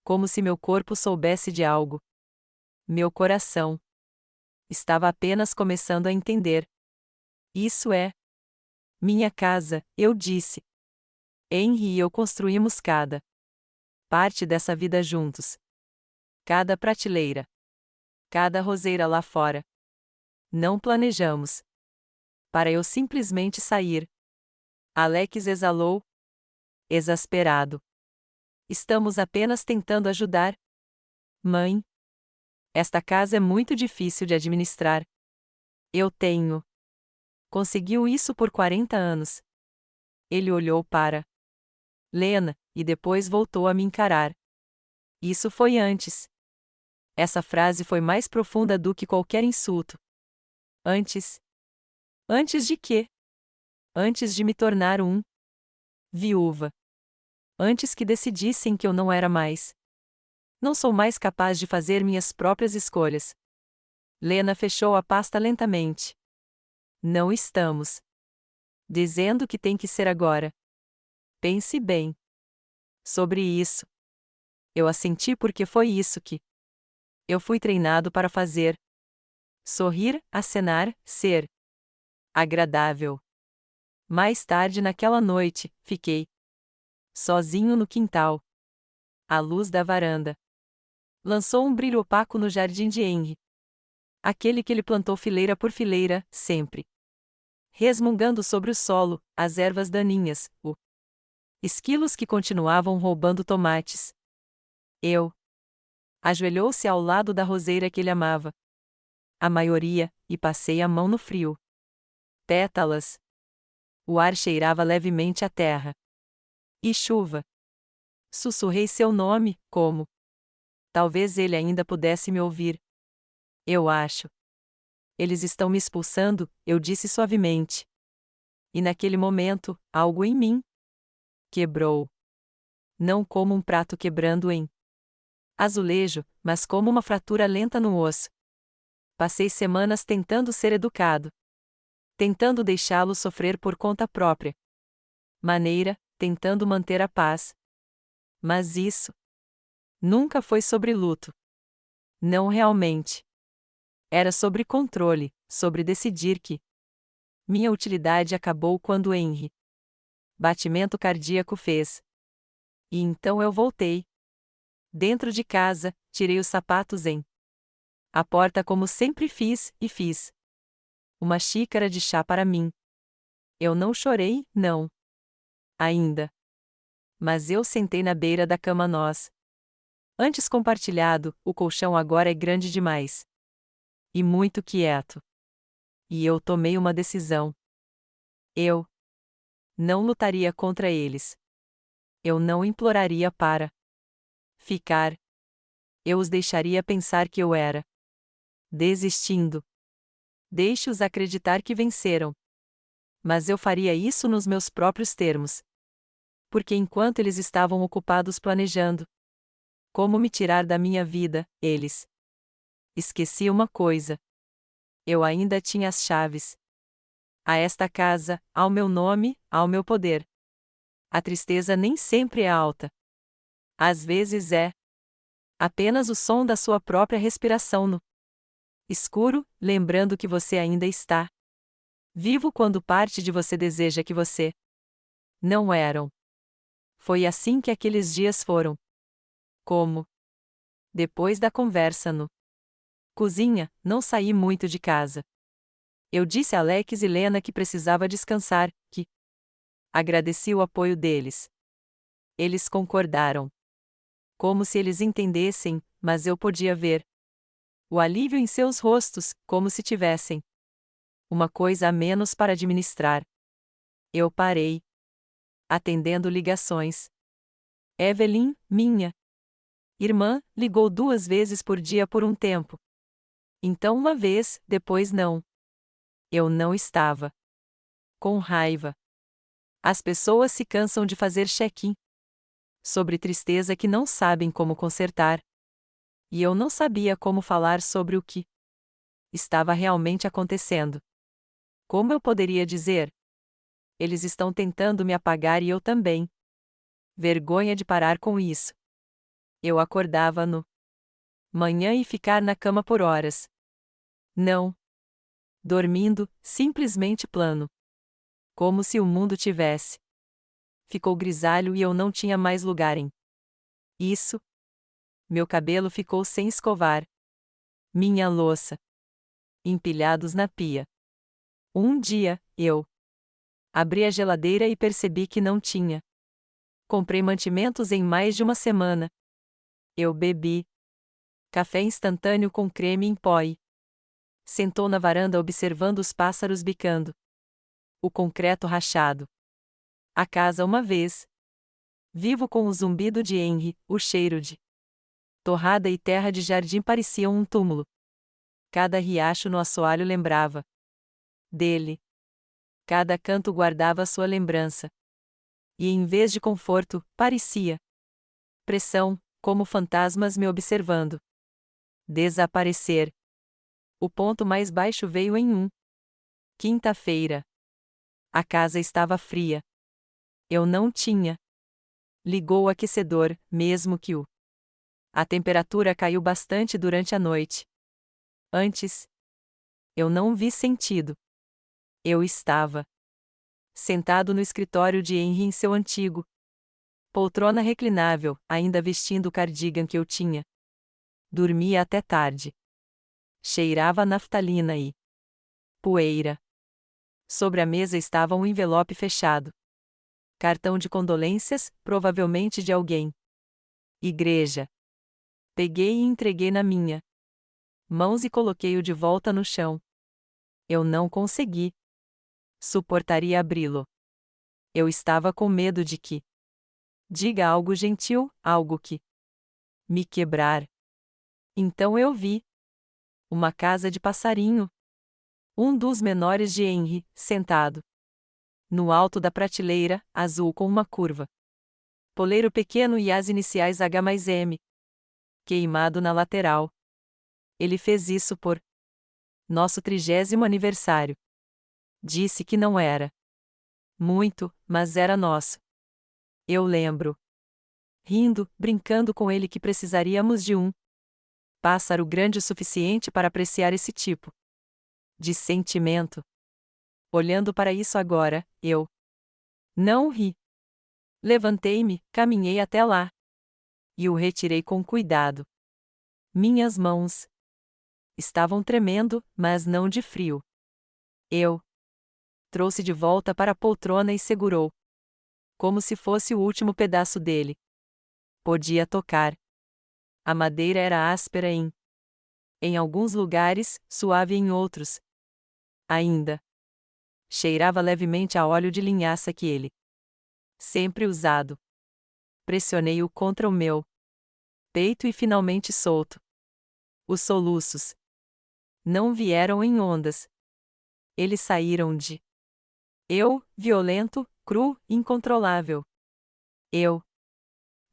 Como se meu corpo soubesse de algo. Meu coração estava apenas começando a entender. Isso é minha casa, eu disse. Henry e eu construímos cada parte dessa vida juntos. Cada prateleira. Cada roseira lá fora. Não planejamos. Para eu simplesmente sair. Alex exalou. Exasperado. Estamos apenas tentando ajudar. Mãe. Esta casa é muito difícil de administrar. Eu tenho. Conseguiu isso por 40 anos. Ele olhou para Lena, e depois voltou a me encarar. Isso foi antes. Essa frase foi mais profunda do que qualquer insulto. Antes. Antes de quê? Antes de me tornar um viúva. Antes que decidissem que eu não era mais. Não sou mais capaz de fazer minhas próprias escolhas. Lena fechou a pasta lentamente. Não estamos dizendo que tem que ser agora. Pense bem sobre isso. Eu assenti porque foi isso que eu fui treinado para fazer. Sorrir, acenar, ser agradável. Mais tarde naquela noite, fiquei sozinho no quintal. A luz da varanda lançou um brilho opaco no jardim de Henry. Aquele que ele plantou fileira por fileira, sempre resmungando sobre o solo, as ervas daninhas, o esquilos que continuavam roubando tomates. Eu ajoelhou-se ao lado da roseira que ele amava. A maioria, e passei a mão no frio. Pétalas. O ar cheirava levemente a terra. E chuva. Sussurrei seu nome, como talvez ele ainda pudesse me ouvir. Eu acho. Eles estão me expulsando, eu disse suavemente. E naquele momento, algo em mim quebrou. Não como um prato quebrando em azulejo, mas como uma fratura lenta no osso. Passei semanas tentando ser educado. Tentando deixá-lo sofrer por conta própria. Tentando manter a paz. Mas isso nunca foi sobre luto. Não realmente. Era sobre controle, sobre decidir que minha utilidade acabou quando Henry batimento cardíaco fez. E então eu voltei. Dentro de casa, tirei os sapatos em a porta como sempre fiz, e fiz uma xícara de chá para mim. Eu não chorei, não. Ainda. Mas eu sentei na beira da cama nós. Antes compartilhado, o colchão agora é grande demais. E muito quieto. E eu tomei uma decisão. Eu não lutaria contra eles. Eu não imploraria para ficar. Eu os deixaria pensar que eu era desistindo. Deixe-os acreditar que venceram. Mas eu faria isso nos meus próprios termos. Porque enquanto eles estavam ocupados planejando Como me tirar da minha vida, eles? Esqueci uma coisa. Eu ainda tinha as chaves. A esta casa, ao meu nome, ao meu poder. A tristeza nem sempre é alta. Às vezes é apenas o som da sua própria respiração no escuro, lembrando que você ainda está vivo quando parte de você deseja que você não eram. Foi assim que aqueles dias foram. Como? Depois da conversa no cozinha, não saí muito de casa. Eu disse a Alex e Lena que precisava descansar, que agradeci o apoio deles. Eles concordaram. Como se eles entendessem, mas eu podia ver o alívio em seus rostos, como se tivessem uma coisa a menos para administrar. Eu parei, atendendo ligações. Evelyn, minha irmã, ligou 2 vezes por dia por um tempo. Então uma vez, depois não. Eu não estava com raiva. As pessoas se cansam de fazer check-in sobre tristeza que não sabem como consertar. E eu não sabia como falar sobre o que estava realmente acontecendo. Como eu poderia dizer? Eles estão tentando me apagar e eu também. Vergonha de parar com isso. Eu acordava no manhã e ficar na cama por horas. Não. Dormindo, simplesmente plano. Como se o mundo tivesse ficou grisalho e eu não tinha mais lugar em isso. Meu cabelo ficou sem escovar. Minha louça empilhados na pia. Um dia, eu abri a geladeira e percebi que não tinha. Comprei mantimentos em mais de uma semana. Eu bebi café instantâneo com creme em pó e sentou na varanda observando os pássaros bicando o concreto rachado. A casa uma vez. Vivo com o zumbido de Henry, o cheiro de torrada e terra de jardim pareciam um túmulo. Cada riacho no assoalho lembrava dele. Cada canto guardava sua lembrança. E em vez de conforto, parecia pressão, como fantasmas me observando desaparecer. O ponto mais baixo veio em quinta-feira. A casa estava fria. Eu não tinha ligou o aquecedor, mesmo que a temperatura caiu bastante durante a noite. Antes, eu não vi sentido. Eu estava sentado no escritório de Henry em seu antigo poltrona reclinável, ainda vestindo o cardigan que eu tinha. Dormia até tarde. Cheirava a naftalina e poeira. Sobre a mesa estava um envelope fechado. Cartão de condolências, provavelmente de alguém. Igreja. Peguei e entreguei na minha mãos e coloquei-o de volta no chão. Eu não consegui. Suportaria abri-lo. Eu estava com medo de que diga algo gentil, algo que me quebrar. Então eu vi uma casa de passarinho. Um dos menores de Henry, sentado no alto da prateleira, azul com uma curva. Poleiro pequeno e as iniciais H mais M. Queimado na lateral. Ele fez isso por nosso 30º aniversário. Disse que não era muito, mas era nosso. Eu lembro. Rindo, brincando com ele que precisaríamos de um pássaro grande o suficiente para apreciar esse tipo de sentimento. Olhando para isso agora, eu não ri. Levantei-me, caminhei até lá e o retirei com cuidado. Minhas mãos estavam tremendo, mas não de frio. Eu trouxe de volta para a poltrona e segurou, como se fosse o último pedaço dele. Podia tocar. A madeira era áspera em alguns lugares, suave em outros. Ainda cheirava levemente a óleo de linhaça que ele sempre usado. Pressionei-o contra o meu peito e finalmente solto. Os soluços não vieram em ondas. Eles saíram de eu, violento, cru, incontrolável. Eu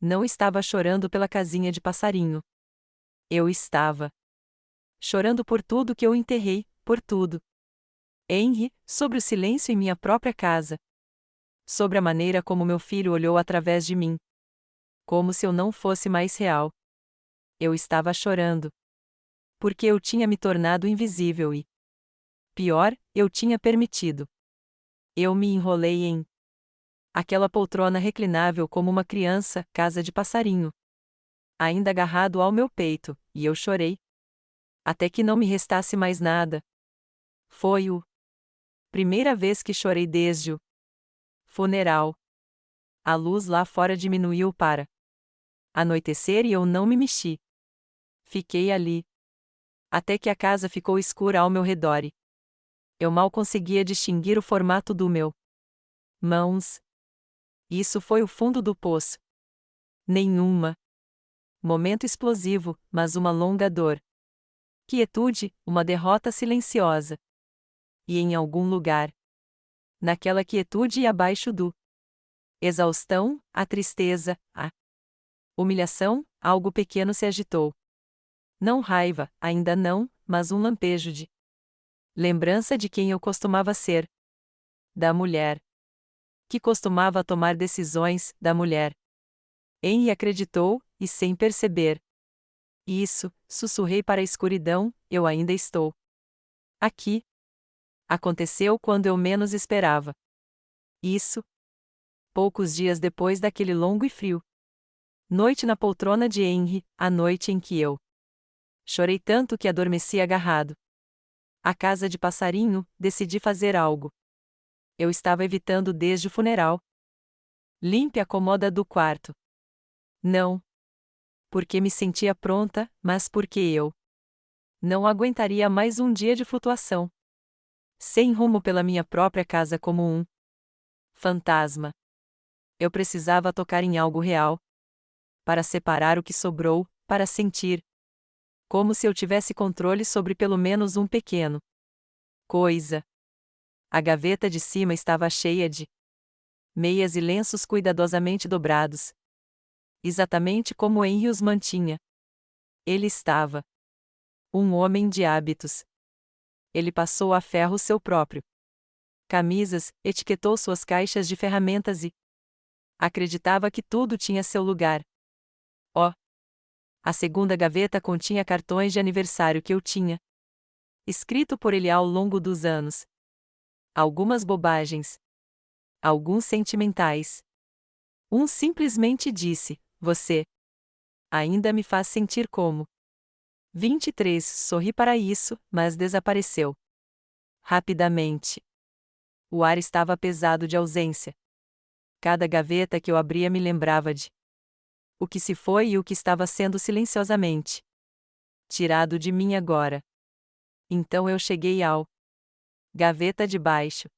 Não estava chorando pela casinha de passarinho. Eu estava chorando por tudo que eu enterrei, por tudo. Henry, sobre o silêncio em minha própria casa. Sobre a maneira como meu filho olhou através de mim. Como se eu não fosse mais real. Eu estava chorando. Porque eu tinha me tornado invisível e, pior, eu tinha permitido. Eu me enrolei em aquela poltrona reclinável como uma criança, casa de passarinho. Ainda agarrado ao meu peito, e eu chorei. Até que não me restasse mais nada. Foi a primeira vez que chorei desde o funeral. A luz lá fora diminuiu para anoitecer e eu não me mexi. Fiquei ali. Até que a casa ficou escura ao meu redor e eu mal conseguia distinguir o formato do meu mãos. Isso foi o fundo do poço. Nenhuma momento explosivo, mas uma longa dor. Quietude, uma derrota silenciosa. E em algum lugar, naquela quietude e abaixo do exaustão, a tristeza, a humilhação, algo pequeno se agitou. Não raiva, ainda não, mas um lampejo de lembrança de quem eu costumava ser. Da mulher que costumava tomar decisões, da mulher. Henry acreditou, e sem perceber. Isso, sussurrei para a escuridão, eu ainda estou aqui. Aconteceu quando eu menos esperava. Isso. Poucos dias depois daquele longo e frio noite na poltrona de Henry, a noite em que eu chorei tanto que adormeci agarrado à casa de passarinho, decidi fazer algo. Eu estava evitando desde o funeral. Limpe a cômoda do quarto. Não. Porque me sentia pronta, mas porque eu não aguentaria mais um dia de flutuação. Sem rumo pela minha própria casa como um fantasma. Eu precisava tocar em algo real. Para separar o que sobrou, para sentir. Como se eu tivesse controle sobre pelo menos um pequeno coisa. A gaveta de cima estava cheia de meias e lenços cuidadosamente dobrados. Exatamente como Henry os mantinha. Ele estava um homem de hábitos. Ele passou a ferro seu próprio camisas, etiquetou suas caixas de ferramentas e acreditava que tudo tinha seu lugar. Oh! A segunda gaveta continha cartões de aniversário que eu tinha escrito por ele ao longo dos anos. Algumas bobagens. Alguns sentimentais. Um simplesmente disse: você ainda me faz sentir como 23. Sorri para isso, mas desapareceu rapidamente. O ar estava pesado de ausência. Cada gaveta que eu abria me lembrava de o que se foi e o que estava sendo silenciosamente tirado de mim agora. Então eu cheguei ao gaveta de baixo.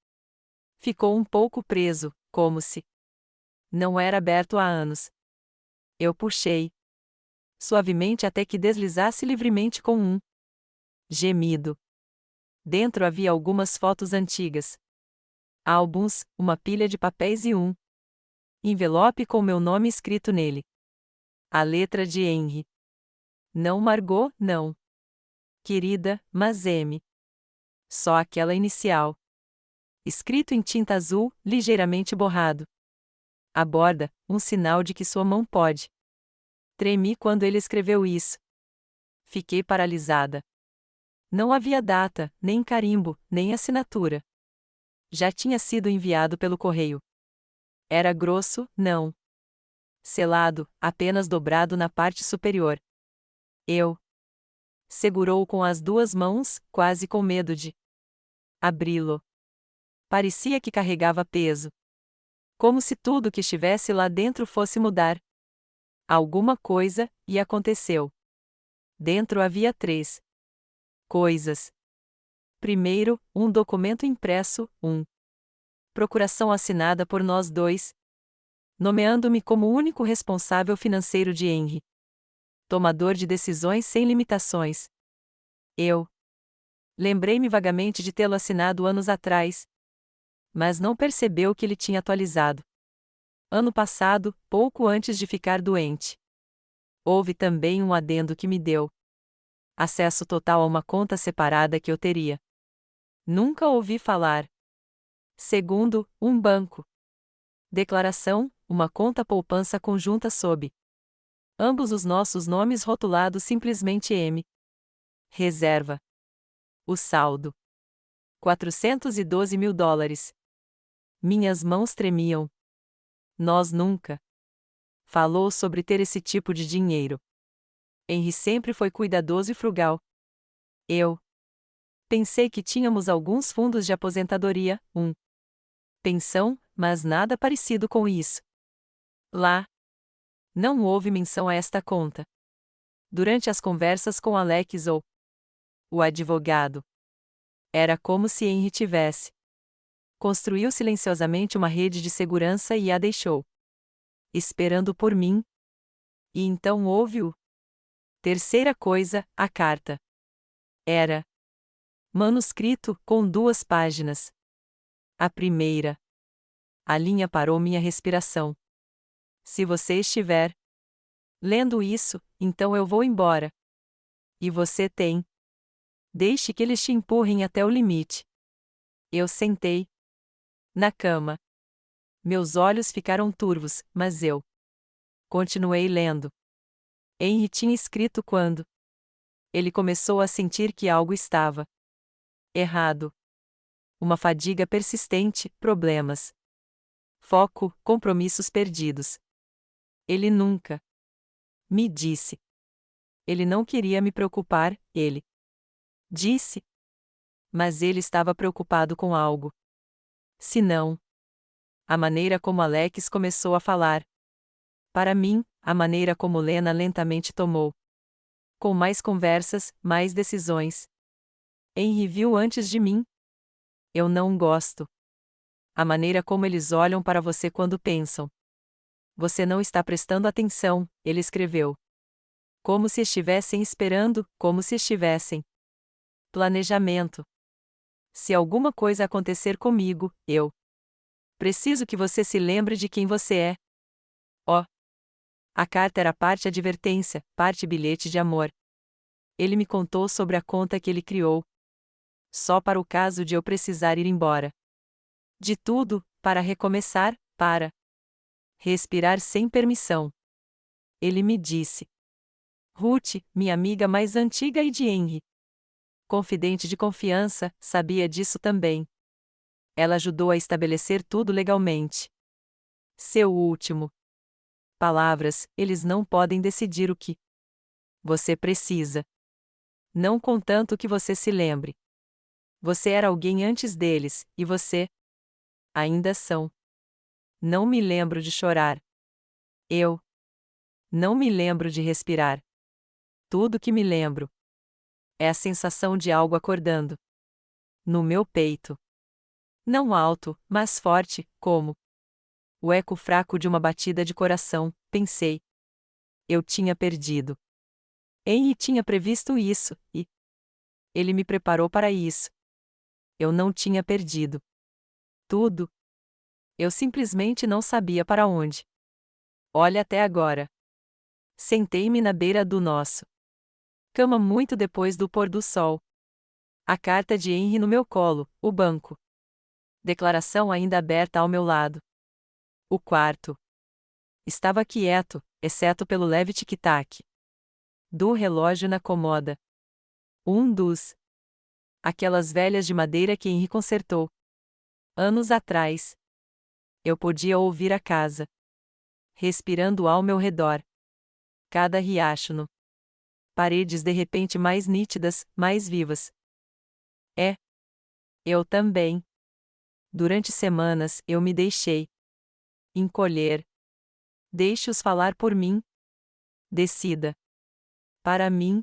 Ficou um pouco preso, como se não era aberto há anos. Eu puxei suavemente até que deslizasse livremente com um gemido. Dentro havia algumas fotos antigas. Álbuns, uma pilha de papéis e um envelope com meu nome escrito nele. A letra de Henry. Não Margot, não. Querida, mas M. Só aquela inicial. Escrito em tinta azul, ligeiramente borrado. A borda, um sinal de que sua mão pode. Tremi quando ele escreveu isso. Fiquei paralisada. Não havia data, nem carimbo, nem assinatura. Já tinha sido enviado pelo correio. Era grosso, não selado, apenas dobrado na parte superior. Eu segurou-o com as duas mãos, quase com medo de abri-lo. Parecia que carregava peso. Como se tudo que estivesse lá dentro fosse mudar. Alguma coisa, e aconteceu. Dentro havia 3 coisas. Primeiro, um documento impresso, procuração assinada por nós dois, nomeando-me como o único responsável financeiro de Henry. Tomador de decisões sem limitações. Eu lembrei-me vagamente de tê-lo assinado anos atrás, mas não percebeu que ele tinha atualizado Ano passado, pouco antes de ficar doente. Houve também um adendo que me deu acesso total a uma conta separada que eu teria. Nunca ouvi falar. Segundo, um banco. Declaração, uma conta poupança conjunta sob ambos os nossos nomes rotulados simplesmente M. Reserva. O saldo: $412.000. Minhas mãos tremiam. Nós nunca falou sobre ter esse tipo de dinheiro. Henry sempre foi cuidadoso e frugal. Eu pensei que tínhamos alguns fundos de aposentadoria, pensão, mas nada parecido com isso. Lá, não houve menção a esta conta. Durante as conversas com Alex ou o advogado, era como se Henry tivesse construiu silenciosamente uma rede de segurança e a deixou esperando por mim. E então houve o terceira coisa, a carta. Era manuscrito, com 2 páginas. A primeira. A linha parou minha respiração. Se você estiver lendo isso, então eu vou embora. E você tem. Deixe que eles te empurrem até o limite. Eu sentei na cama. Meus olhos ficaram turvos, mas eu continuei lendo. Henry tinha escrito quando ele começou a sentir que algo estava errado. Uma fadiga persistente, problemas. Foco, compromissos perdidos. Ele nunca me disse. Ele não queria me preocupar, ele disse. Mas ele estava preocupado com algo. Se não, a maneira como Alex começou a falar. Para mim, a maneira como Lena lentamente tomou. Com mais conversas, mais decisões. Henry viu antes de mim. Eu não gosto. A maneira como eles olham para você quando pensam. Você não está prestando atenção, ele escreveu. Como se estivessem esperando, como se estivessem. Planejamento. Se alguma coisa acontecer comigo, eu preciso que você se lembre de quem você é. Oh. A carta era parte advertência, parte bilhete de amor. Ele me contou sobre a conta que ele criou. Só para o caso de eu precisar ir embora. De tudo, para recomeçar, para respirar sem permissão. Ele me disse. Ruth, minha amiga mais antiga e de Henry, confidente de confiança, sabia disso também. Ela ajudou a estabelecer tudo legalmente. Seu último. Palavras, eles não podem decidir o que você precisa. Não contanto que você se lembre. Você era alguém antes deles, e você ainda são. Não me lembro de chorar. Eu não me lembro de respirar. Tudo que me lembro é a sensação de algo acordando no meu peito. Não alto, mas forte, como o eco fraco de uma batida de coração, pensei. Eu tinha perdido. Henry tinha previsto isso, e ele me preparou para isso. Eu não tinha perdido tudo. Eu simplesmente não sabia para onde. Olha até agora. Sentei-me na beira do nosso cama muito depois do pôr do sol. A carta de Henry no meu colo, o banco. Declaração ainda aberta ao meu lado. O quarto estava quieto, exceto pelo leve tic-tac do relógio na comoda. Um dos aquelas velhas de madeira que Henry consertou anos atrás. Eu podia ouvir a casa respirando ao meu redor. Cada riacho no paredes de repente mais nítidas, mais vivas. Eu também. Durante semanas eu me deixei encolher. Deixe-os falar por mim. Decida. Para mim.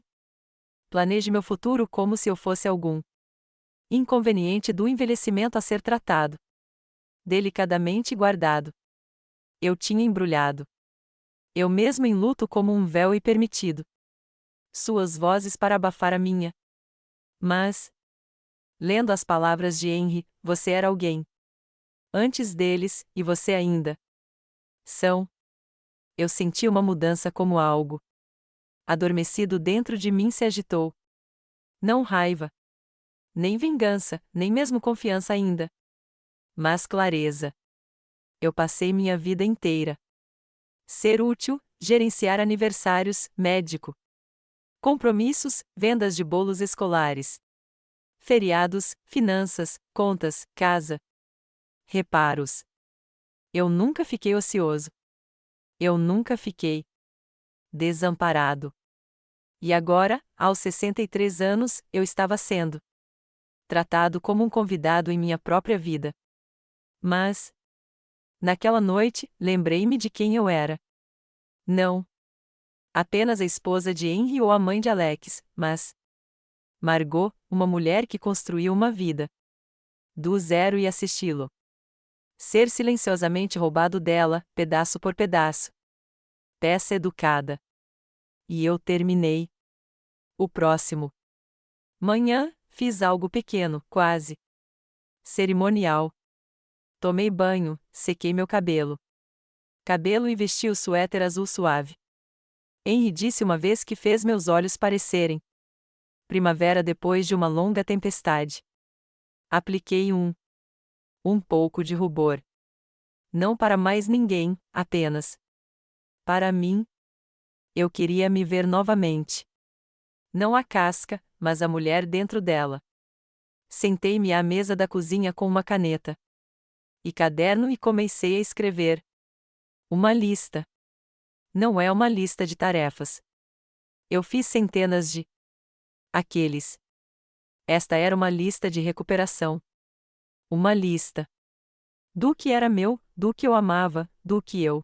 Planeje meu futuro como se eu fosse algum inconveniente do envelhecimento a ser tratado. Delicadamente guardado. Eu tinha embrulhado. Eu mesmo em luto como um véu e permitido. Suas vozes para abafar a minha. Mas, lendo as palavras de Henry, você era alguém antes deles, e você ainda São. Eu senti uma mudança como algo adormecido dentro de mim se agitou. Não raiva, nem vingança, nem mesmo confiança ainda. Mas clareza. Eu passei minha vida inteira. Ser útil, gerenciar aniversários, médico. Compromissos, vendas de bolos escolares. Feriados, finanças, contas, casa. Reparos. Eu nunca fiquei ocioso. Eu nunca fiquei desamparado. E agora, aos 63 anos, eu estava sendo tratado como um convidado em minha própria vida. Mas, naquela noite, lembrei-me de quem eu era. Não apenas a esposa de Henry ou a mãe de Alex, mas Margot, uma mulher que construiu uma vida do zero e assisti-lo ser silenciosamente roubado dela, pedaço por pedaço. Peça educada. E eu terminei. O próximo. Manhã, fiz algo pequeno, quase cerimonial. Tomei banho, sequei meu cabelo. E vesti o suéter azul suave. Henry disse uma vez que fez meus olhos parecerem primavera depois de uma longa tempestade. Apliquei um pouco de rubor. Não para mais ninguém, apenas para mim. Eu queria me ver novamente. Não a casca, mas a mulher dentro dela. Sentei-me à mesa da cozinha com uma caneta e caderno e comecei a escrever. Uma lista. Não é uma lista de tarefas. Eu fiz centenas de aqueles. Esta era uma lista de recuperação. Uma lista do que era meu, do que eu amava, do que eu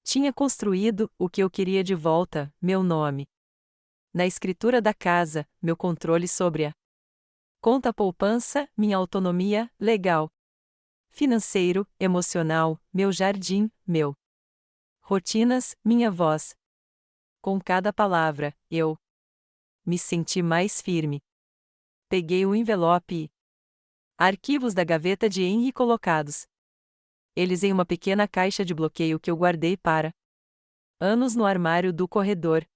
tinha construído, o que eu queria de volta, meu nome. Na escritura da casa, meu controle sobre a conta poupança, minha autonomia, legal. Financeiro, emocional, meu jardim, meu. Rotinas, minha voz. Com cada palavra, eu me senti mais firme. Peguei o envelope e arquivos da gaveta de Henry colocados. Eles em uma pequena caixa de bloqueio que eu guardei para anos no armário do corredor.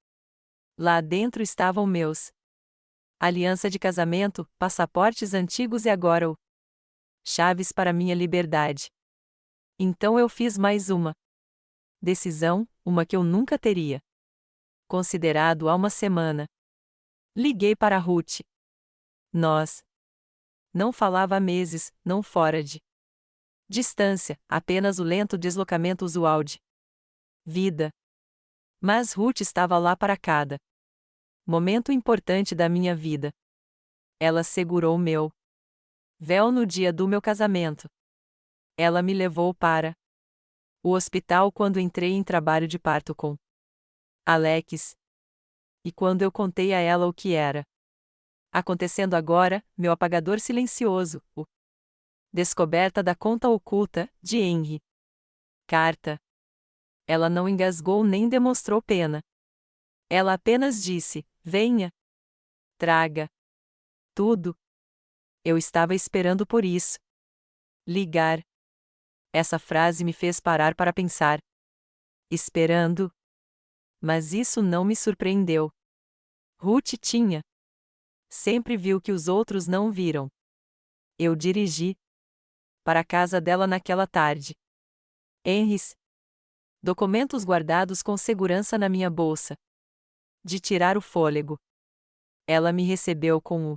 Lá dentro estavam meus aliança de casamento, passaportes antigos e agora o chaves para minha liberdade. Então eu fiz mais uma decisão, uma que eu nunca teria considerado há uma semana. Liguei para Ruth. Nós não falava há meses, não fora de distância, apenas o lento deslocamento usual de vida. Mas Ruth estava lá para cada momento importante da minha vida. Ela segurou meu véu no dia do meu casamento. Ela me levou para o hospital quando entrei em trabalho de parto com Alex. E quando eu contei a ela o que era acontecendo agora, meu apagador silencioso, o descoberta da conta oculta, de Henry. Carta. Ela não engasgou nem demonstrou pena. Ela apenas disse: venha. Traga. Tudo. Eu estava esperando por isso. Ligar. Essa frase me fez parar para pensar. Esperando. Mas isso não me surpreendeu. Ruth tinha sempre viu que os outros não viram. Eu dirigi para a casa dela naquela tarde. Henry's documentos guardados com segurança na minha bolsa. De tirar o fôlego. Ela me recebeu com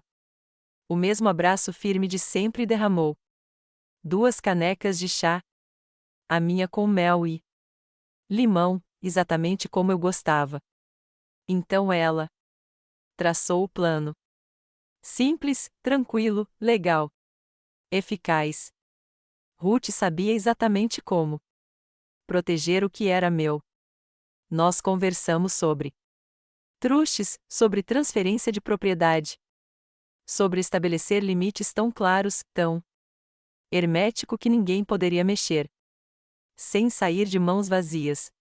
o mesmo abraço firme de sempre e derramou 2 canecas de chá. A minha com mel e limão, exatamente como eu gostava. Então ela traçou o plano. Simples, tranquilo, legal. Eficaz. Ruth sabia exatamente como proteger o que era meu. Nós conversamos sobre truques, sobre transferência de propriedade, sobre estabelecer limites tão claros, tão hermético que ninguém poderia mexer, sem sair de mãos vazias.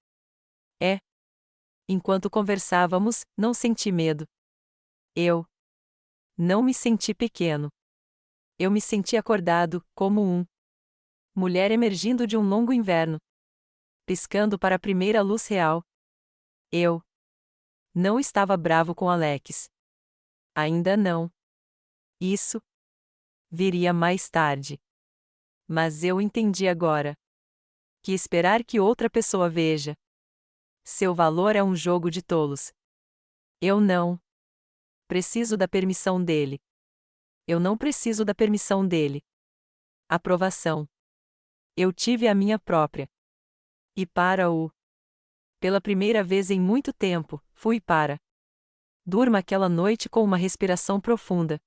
Enquanto conversávamos, não senti medo. Eu não me senti pequeno. Eu me senti acordado, como mulher emergindo de um longo inverno. piscando para a primeira luz real. Eu não estava bravo com Alex. Ainda não. Isso viria mais tarde. Mas eu entendi agora que esperar que outra pessoa veja seu valor é um jogo de tolos. Eu não preciso da permissão dele. Eu não preciso da permissão dele. Aprovação. Eu tive a minha própria. E pela primeira vez em muito tempo, fui para. Durma aquela noite com uma respiração profunda.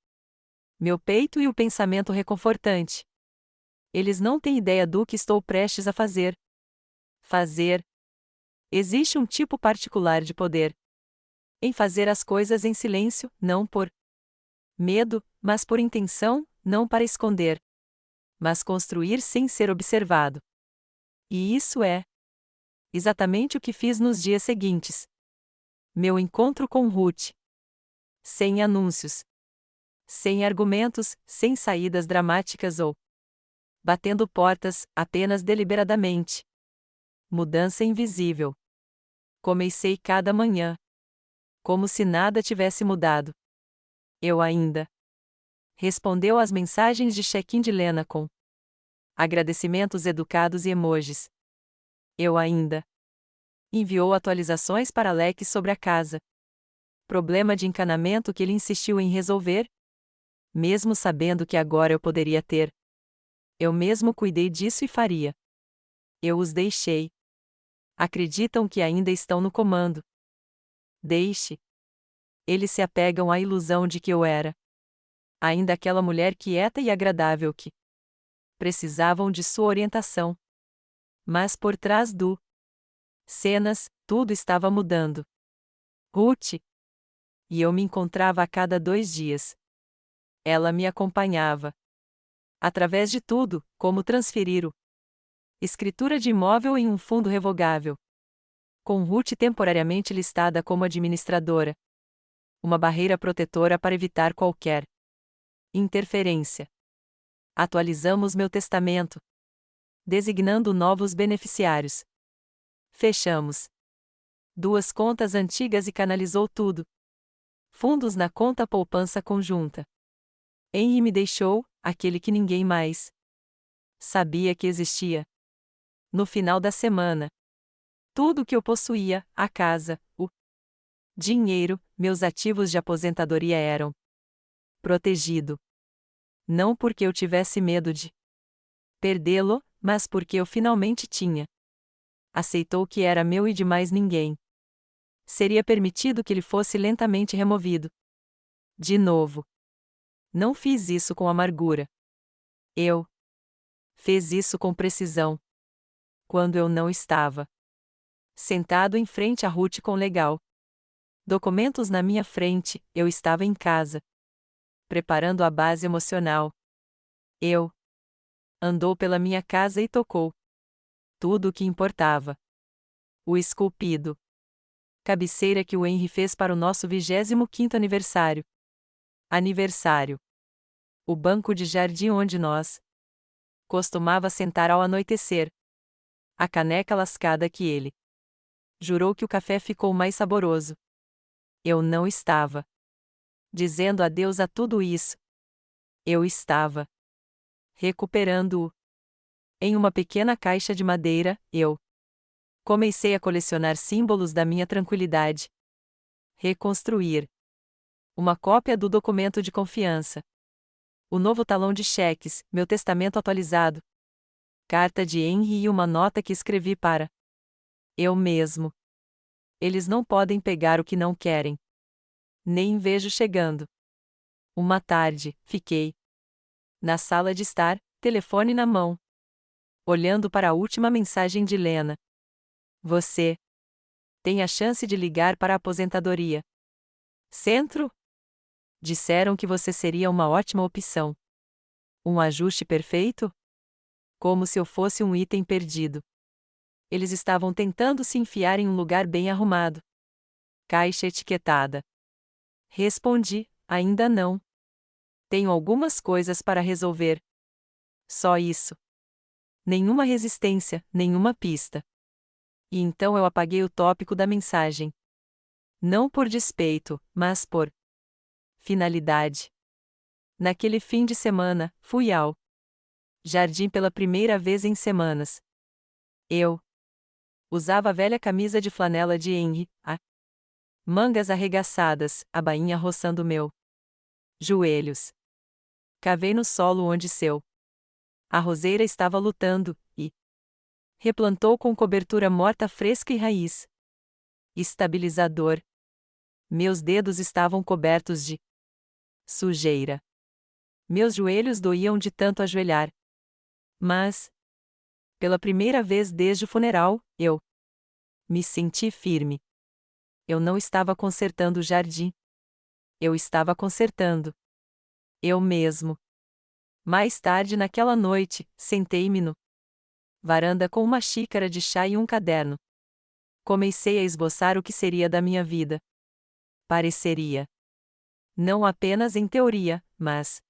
Meu peito e o pensamento reconfortante. Eles não têm ideia do que estou prestes a fazer. Fazer. Existe um tipo particular de poder em fazer as coisas em silêncio, não por medo, mas por intenção, não para esconder, mas construir sem ser observado. E isso é exatamente o que fiz nos dias seguintes. Meu encontro com Ruth. Sem anúncios. Sem argumentos, sem saídas dramáticas ou batendo portas, apenas deliberadamente. Mudança invisível. Comecei cada manhã. Como se nada tivesse mudado. Eu ainda. Respondeu às mensagens de check-in de Lena com agradecimentos educados e emojis. Eu ainda. Enviou atualizações para Alex sobre a casa. Problema de encanamento que ele insistiu em resolver? Mesmo sabendo que agora eu poderia ter. Eu mesmo cuidei disso e faria. Eu os deixei. Acreditam que ainda estão no comando. Deixe. Eles se apegam à ilusão de que eu era ainda aquela mulher quieta e agradável que precisavam de sua orientação. Mas por trás do cenas, tudo estava mudando. Ruth. E eu me encontrava a cada 2 dias. Ela me acompanhava. Através de tudo, como transferir o escritura de imóvel em um fundo revogável. Com Ruth temporariamente listada como administradora. Uma barreira protetora para evitar qualquer interferência. Atualizamos meu testamento. Designando novos beneficiários. Fechamos 2 contas antigas e canalizou tudo. Fundos na conta poupança conjunta. Henry me deixou, aquele que ninguém mais sabia que existia. No final da semana. Tudo o que eu possuía, a casa, o dinheiro, meus ativos de aposentadoria eram protegido. Não porque eu tivesse medo de perdê-lo, mas porque eu finalmente tinha. Aceitou que era meu e de mais ninguém. Seria permitido que ele fosse lentamente removido. De novo. Não fiz isso com amargura. Eu fiz isso com precisão. Quando eu não estava sentado em frente a Ruth com legal documentos na minha frente, eu estava em casa. Preparando a base emocional. Eu andou pela minha casa e tocou tudo o que importava. O esculpido cabeceira que o Henry fez para o nosso 25º aniversário. Aniversário. O banco de jardim onde nós costumava sentar ao anoitecer. A caneca lascada que ele jurou que o café ficou mais saboroso. Eu não estava dizendo adeus a tudo isso. Eu estava recuperando-o. Em uma pequena caixa de madeira, eu comecei a colecionar símbolos da minha tranquilidade. Reconstruir uma cópia do documento de confiança. O novo talão de cheques, meu testamento atualizado. Carta de Henry e uma nota que escrevi para eu mesmo. Eles não podem pegar o que não querem. Nem vejo chegando. Uma tarde, fiquei na sala de estar, telefone na mão, olhando para a última mensagem de Lena. Você tem a chance de ligar para a aposentadoria. Centro? Disseram que você seria uma ótima opção. Um ajuste perfeito? Como se eu fosse um item perdido. Eles estavam tentando se enfiar em um lugar bem arrumado. Caixa etiquetada. Respondi, ainda não. Tenho algumas coisas para resolver. Só isso. Nenhuma resistência, nenhuma pista. E então eu apaguei o tópico da mensagem. Não por despeito, mas por finalidade. Naquele fim de semana, fui ao jardim pela primeira vez em semanas. Eu usava a velha camisa de flanela de Henry, a mangas arregaçadas, a bainha roçando meu joelhos. Cavei no solo onde seu a roseira estava lutando, e replantou com cobertura morta fresca e raiz. Estabilizador. Meus dedos estavam cobertos de sujeira. Meus joelhos doíam de tanto ajoelhar. Mas, pela primeira vez desde o funeral, eu me senti firme. Eu não estava consertando o jardim. Eu estava consertando eu mesmo. Mais tarde naquela noite, sentei-me no varanda com uma xícara de chá e um caderno. Comecei a esboçar o que seria da minha vida. Pareceria. Não apenas em teoria, mas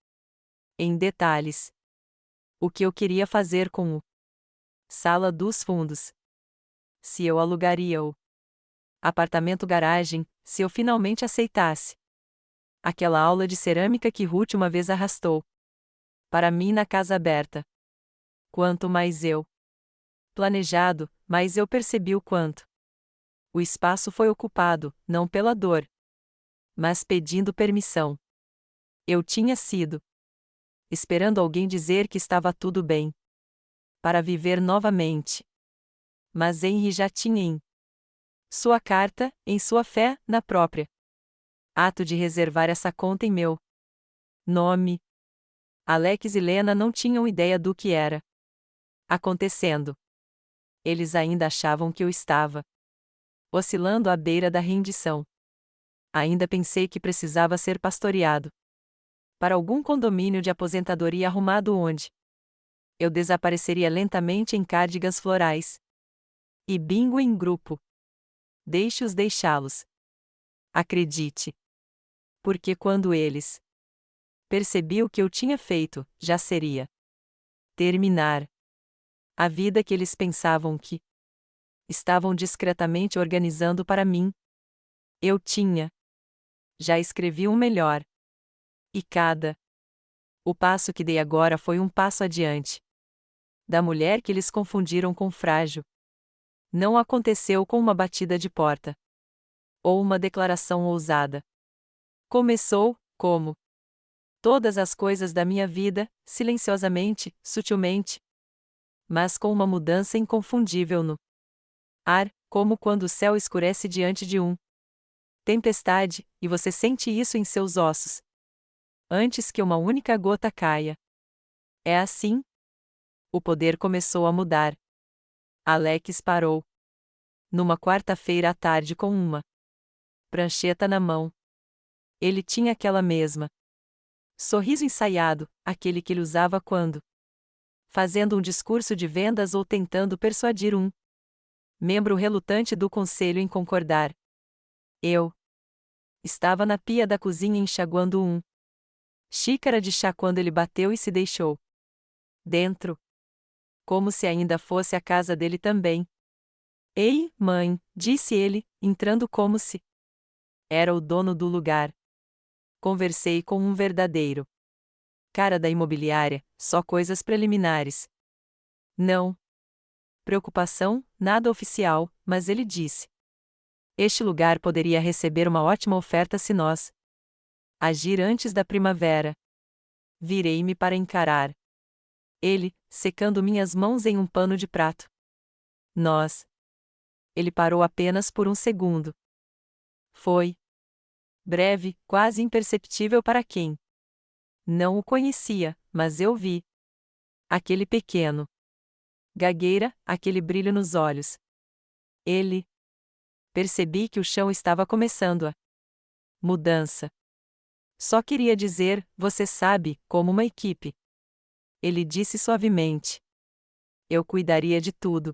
em detalhes. O que eu queria fazer com o sala dos fundos. Se eu alugaria o apartamento-garagem, se eu finalmente aceitasse aquela aula de cerâmica que Ruth uma vez arrastou para mim na casa aberta. Quanto mais eu planejado, mais eu percebi o quanto o espaço foi ocupado, não pela dor, mas pedindo permissão. Eu tinha sido esperando alguém dizer que estava tudo bem para viver novamente. Mas Henry já tinha em sua carta, em sua fé, na própria ato de reservar essa conta em meu nome. Alex e Lena não tinham ideia do que era acontecendo. Eles ainda achavam que eu estava oscilando à beira da rendição. Ainda pensei que precisava ser pastoreado para algum condomínio de aposentadoria arrumado onde eu desapareceria lentamente em cardigans florais. E bingo em grupo. Deixe-os deixá-los. Acredite. Porque quando eles percebi o que eu tinha feito, já seria terminar a vida que eles pensavam que estavam discretamente organizando para mim. Eu tinha já escrevi um melhor. E o passo que dei agora foi um passo adiante. Da mulher que eles confundiram com frágil. Não aconteceu com uma batida de porta. Ou uma declaração ousada. Começou, como todas as coisas da minha vida, silenciosamente, sutilmente. Mas com uma mudança inconfundível no ar, como quando o céu escurece diante de tempestade, e você sente isso em seus ossos. Antes que uma única gota caia. É assim? O poder começou a mudar. Alex parou. Numa quarta-feira à tarde com uma prancheta na mão. Ele tinha aquela mesma sorriso ensaiado, aquele que ele usava quando fazendo um discurso de vendas ou tentando persuadir um membro relutante do conselho em concordar. Eu estava na pia da cozinha enxaguando xícara de chá quando ele bateu e se deixou dentro. Como se ainda fosse a casa dele também. Ei, mãe, disse ele, entrando como se era o dono do lugar. Conversei com um verdadeiro cara da imobiliária, só coisas preliminares. Não preocupação, nada oficial, mas ele disse: este lugar poderia receber uma ótima oferta se nós agir antes da primavera. Virei-me para encarar ele, secando minhas mãos em um pano de prato. Nós. Ele parou apenas por um segundo. Foi breve, quase imperceptível para quem não o conhecia, mas eu vi aquele pequeno gagueira, aquele brilho nos olhos. Ele. Percebi que o chão estava começando a mudança. Só queria dizer, você sabe, como uma equipe. Ele disse suavemente. Eu cuidaria de tudo.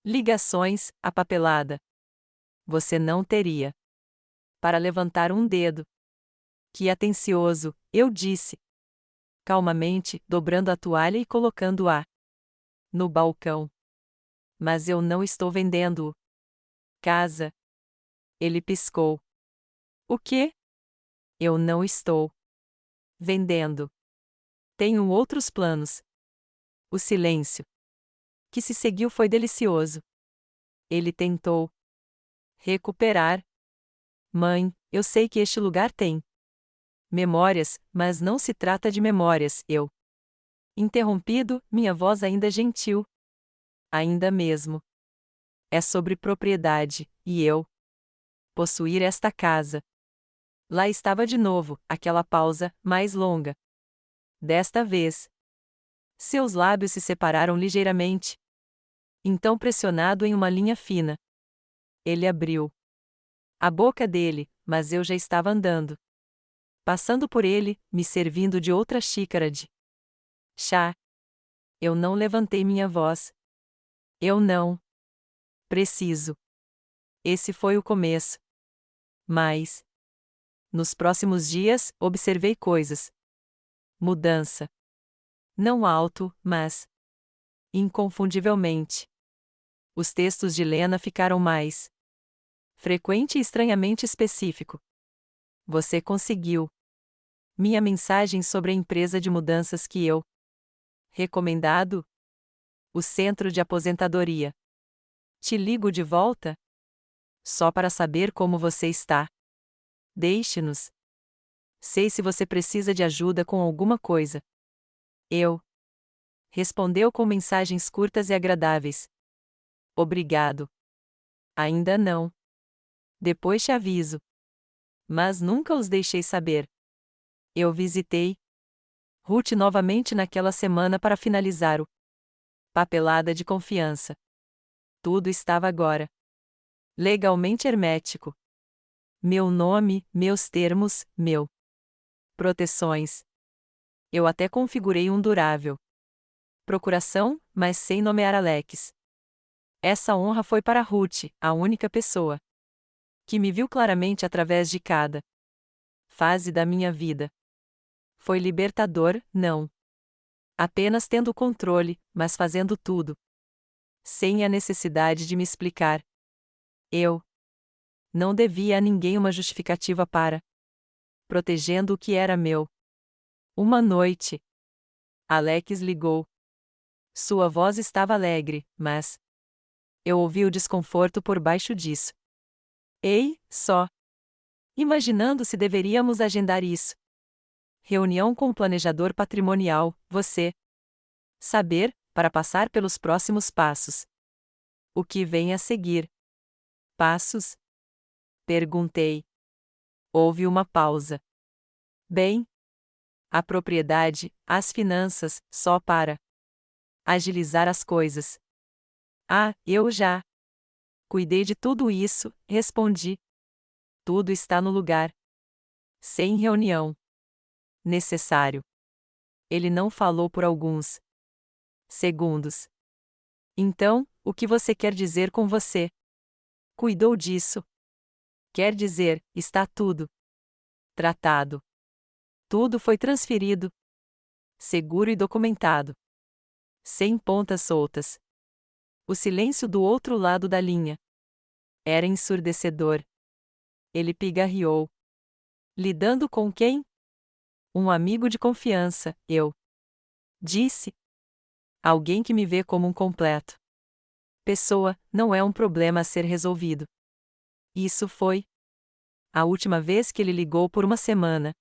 Ligações, a papelada. Você não teria para levantar um dedo. Que atencioso, eu disse. Calmamente, dobrando a toalha e colocando-a no balcão. Mas eu não estou vendendo. Casa. Ele piscou. O quê? Eu não estou vendendo. Tenho outros planos. O silêncio que se seguiu foi delicioso. Ele tentou recuperar. Mãe, eu sei que este lugar tem memórias, mas não se trata de memórias, eu. Interrompido, minha voz ainda gentil. Ainda mesmo. É sobre propriedade, e eu possuir esta casa. Lá estava de novo, aquela pausa, mais longa. Desta vez, seus lábios se separaram ligeiramente. Então pressionado em uma linha fina. Ele abriu a boca dele, mas eu já estava andando. Passando por ele, me servindo de outra xícara de chá. Eu não levantei minha voz. Eu não preciso. Esse foi o começo. Mas, nos próximos dias, observei coisas. Mudança. Não alto, mas inconfundivelmente. Os textos de Lena ficaram mais frequente e estranhamente específico. Você conseguiu. Minha mensagem sobre a empresa de mudanças que eu recomendado? O centro de aposentadoria. Te ligo de volta? Só para saber como você está. Deixe-nos. Sei se você precisa de ajuda com alguma coisa. Eu. Respondeu com mensagens curtas e agradáveis. Obrigado. Ainda não. Depois te aviso. Mas nunca os deixei saber. Eu visitei Ruth novamente naquela semana para finalizar o papelada de confiança. Tudo estava agora legalmente hermético. Meu nome, meus termos, meu proteções. Eu até configurei um durável procuração, mas sem nomear Alex. Essa honra foi para Ruth, a única pessoa que me viu claramente através de cada fase da minha vida. Foi libertador, não apenas tendo o controle, mas fazendo tudo sem a necessidade de me explicar. Eu não devia a ninguém uma justificativa para protegendo o que era meu. Uma noite, Alex ligou. Sua voz estava alegre, mas eu ouvi o desconforto por baixo disso. Ei, só imaginando se deveríamos agendar isso. Reunião com o planejador patrimonial, você saber, para passar pelos próximos passos. O que vem a seguir? Passos? Perguntei. Houve uma pausa. Bem, a propriedade, as finanças, só para agilizar as coisas. Ah, eu já cuidei de tudo isso, respondi. Tudo está no lugar. Sem reunião necessário. Ele não falou por alguns segundos. Então, o que você quer dizer com você? Cuidou disso? Quer dizer, está tudo tratado. Tudo foi transferido. Seguro e documentado. Sem pontas soltas. O silêncio do outro lado da linha era ensurdecedor. Ele pigarreou. Lidando com quem? Um amigo de confiança, eu disse. Alguém que me vê como um completo pessoa, não é um problema a ser resolvido. Isso foi a última vez que ele ligou por uma semana.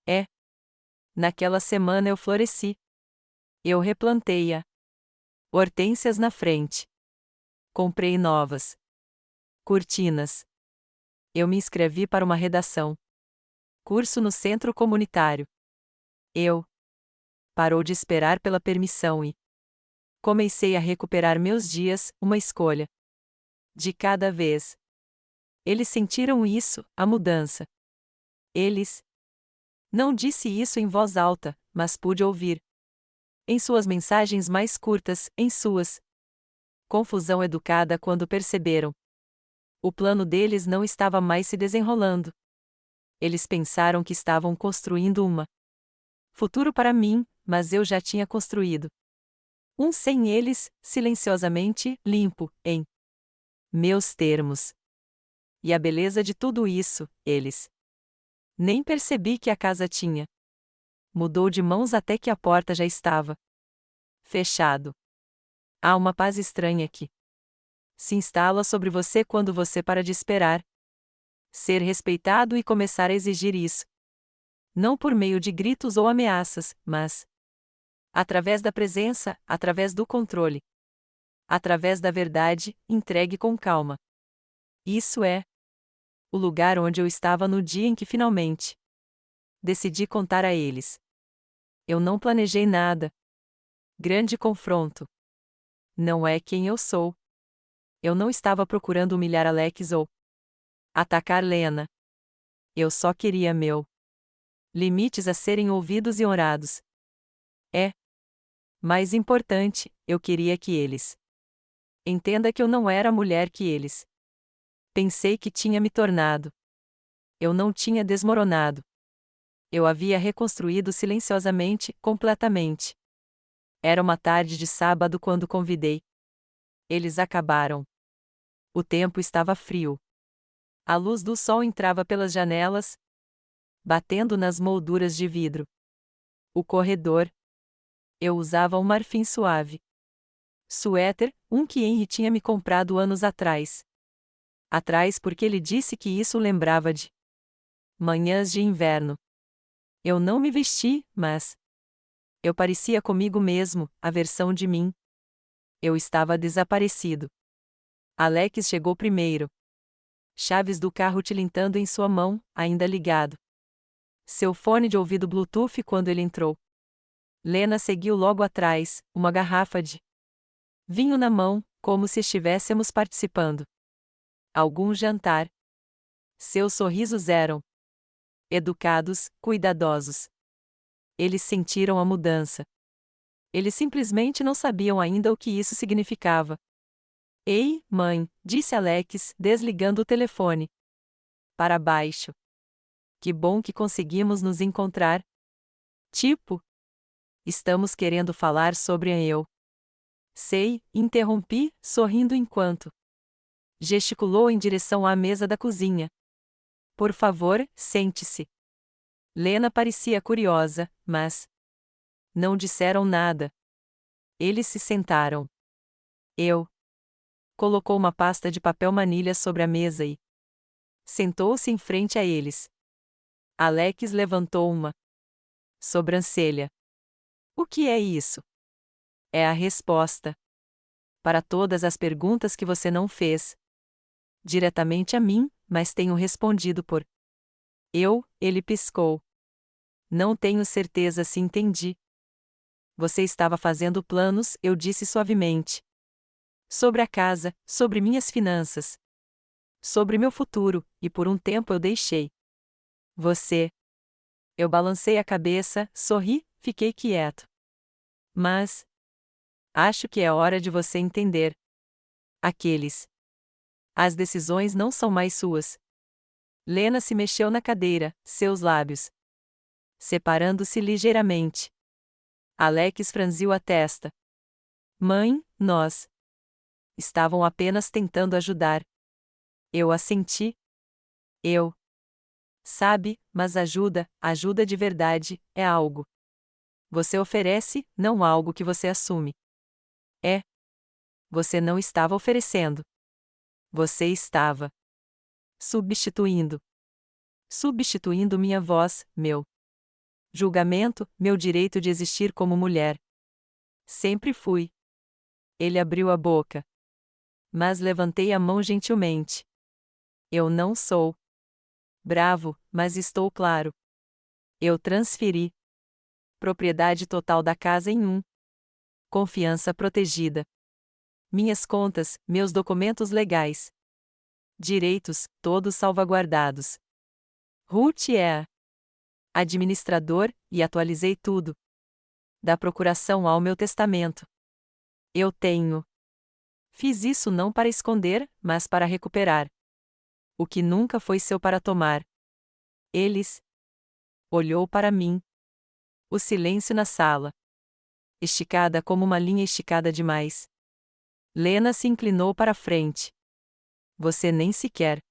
É. Naquela semana eu floresci. Eu replantei-a. Hortênsias na frente. Comprei novas cortinas. Eu me inscrevi para uma redação. Curso no centro comunitário. Eu parou de esperar pela permissão e comecei a recuperar meus dias, uma escolha de cada vez. Eles sentiram isso, a mudança. Eles. Não disse isso em voz alta, mas pude ouvir. Em suas mensagens mais curtas, em suas confusão educada quando perceberam. O plano deles não estava mais se desenrolando. Eles pensaram que estavam construindo uma futuro para mim, mas eu já tinha construído Sem eles, silenciosamente, limpo, em meus termos. E a beleza de tudo isso, eles. Nem percebi que a casa tinha. Mudou de mãos até que a porta já estava fechado. Há uma paz estranha que se instala sobre você quando você para de esperar ser respeitado e começar a exigir isso. Não por meio de gritos ou ameaças, mas através da presença, através do controle. Através da verdade, entregue com calma. Isso é o lugar onde eu estava no dia em que finalmente decidi contar a eles. Eu não planejei nada. Grande confronto. Não é quem eu sou. Eu não estava procurando humilhar Alex ou atacar Lena. Eu só queria meu limites a serem ouvidos e honrados. Mais importante, eu queria que eles entenda que eu não era a mulher que eles pensei que tinha me tornado. Eu não tinha desmoronado. Eu havia reconstruído silenciosamente, completamente. Era uma tarde de sábado quando convidei. Eles acabaram. O tempo estava frio. A luz do sol entrava pelas janelas, batendo nas molduras de vidro. O corredor. Eu usava um marfim suave. Suéter, que Henry tinha me comprado anos atrás. Atrás porque ele disse que isso lembrava de manhãs de inverno. Eu não me vesti, mas eu parecia comigo mesmo, a versão de mim. Eu estava desaparecido. Alex chegou primeiro. Chaves do carro tilintando em sua mão, ainda ligado. Seu fone de ouvido Bluetooth quando ele entrou. Lena seguiu logo atrás, uma garrafa de vinho na mão, como se estivéssemos participando algum jantar. Seus sorrisos eram educados, cuidadosos. Eles sentiram a mudança. Eles simplesmente não sabiam ainda o que isso significava. Ei, mãe, disse Alex, desligando o telefone. Para baixo. Que bom que conseguimos nos encontrar. Tipo, estamos querendo falar sobre eu. Sei, interrompi, sorrindo enquanto gesticulou em direção à mesa da cozinha. Por favor, sente-se. Lena parecia curiosa, mas não disseram nada. Eles se sentaram. Eu colocou uma pasta de papel manilha sobre a mesa e sentou-se em frente a eles. Alex levantou uma sobrancelha. O que é isso? É a resposta para todas as perguntas que você não fez diretamente a mim, mas tenho respondido por eu, ele piscou. Não tenho certeza se entendi. Você estava fazendo planos, eu disse suavemente. Sobre a casa, sobre minhas finanças. Sobre meu futuro, e por um tempo eu deixei. Você. Eu balancei a cabeça, sorri, fiquei quieto. Mas acho que é hora de você entender. Aqueles. As decisões não são mais suas. Lena se mexeu na cadeira, seus lábios separando-se ligeiramente. Alex franziu a testa. Mãe, nós estavam apenas tentando ajudar. Eu assenti. Eu. Sabe, mas ajuda de verdade, é algo. Você oferece, não algo que você assume. É. Você não estava oferecendo. Você estava substituindo. Substituindo minha voz, meu julgamento, meu direito de existir como mulher. Sempre fui. Ele abriu a boca. Mas levantei a mão gentilmente. Eu não sou bravo, mas estou claro. Eu transferi propriedade total da casa em confiança protegida. Minhas contas, meus documentos legais. Direitos, todos salvaguardados. Ruth é administrador, e atualizei tudo. Da procuração ao meu testamento. Eu tenho. Fiz isso não para esconder, mas para recuperar. O que nunca foi seu para tomar. Eles. Olhou para mim. O silêncio na sala. esticada como uma linha esticada demais. Lena se inclinou para a frente. Você nem sequer.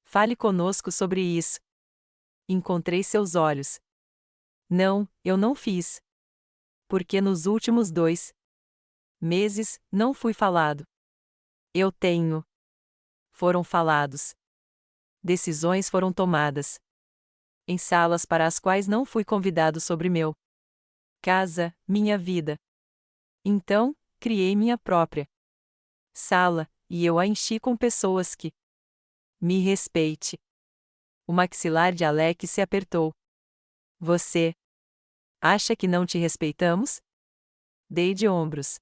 Fale conosco sobre isso. Encontrei seus olhos. Não, eu não fiz. Porque nos últimos 2 meses, não fui falado. Eu tenho. Foram falados. Decisões foram tomadas. Em salas para as quais não fui convidado sobre meu casa, minha vida. Então, criei minha própria sala, e eu a enchi com pessoas que me respeite. O maxilar de Alex se apertou. Você acha que não te respeitamos? Dei de ombros.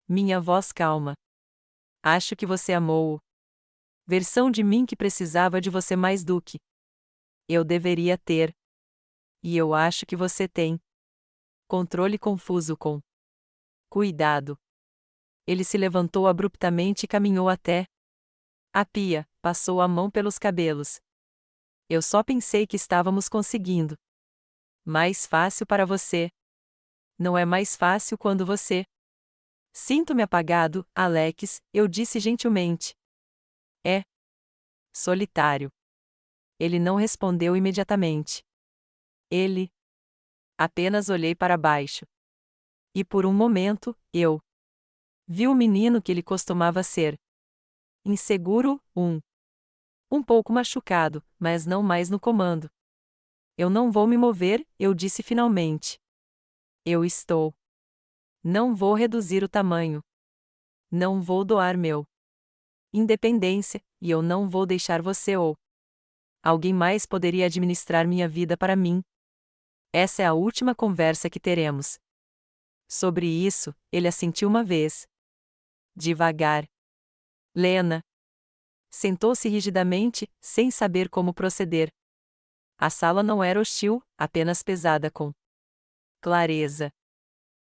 Minha voz calma. Acho que você amou-o. Versão de mim que precisava de você mais do que eu deveria ter. E eu acho que você tem. Controle confuso com cuidado. Ele se levantou abruptamente e caminhou até a pia, passou a mão pelos cabelos. Eu só pensei que estávamos conseguindo. Mais fácil para você. Não é mais fácil quando você. Sinto-me apagado, Alex, eu disse gentilmente. É solitário. Ele não respondeu imediatamente. Ele. Apenas olhei para baixo. E por um momento, eu vi o menino que ele costumava ser. Inseguro, um pouco machucado, mas não mais no comando. Eu não vou me mover, eu disse finalmente. Eu estou. Não vou reduzir o tamanho. Não vou doar meu independência, e eu não vou deixar você ou alguém mais poderia administrar minha vida para mim. Essa é a última conversa que teremos. Sobre isso, ele assentiu uma vez. Devagar. Lena sentou-se rigidamente, sem saber como proceder. A sala não era hostil, apenas pesada com clareza.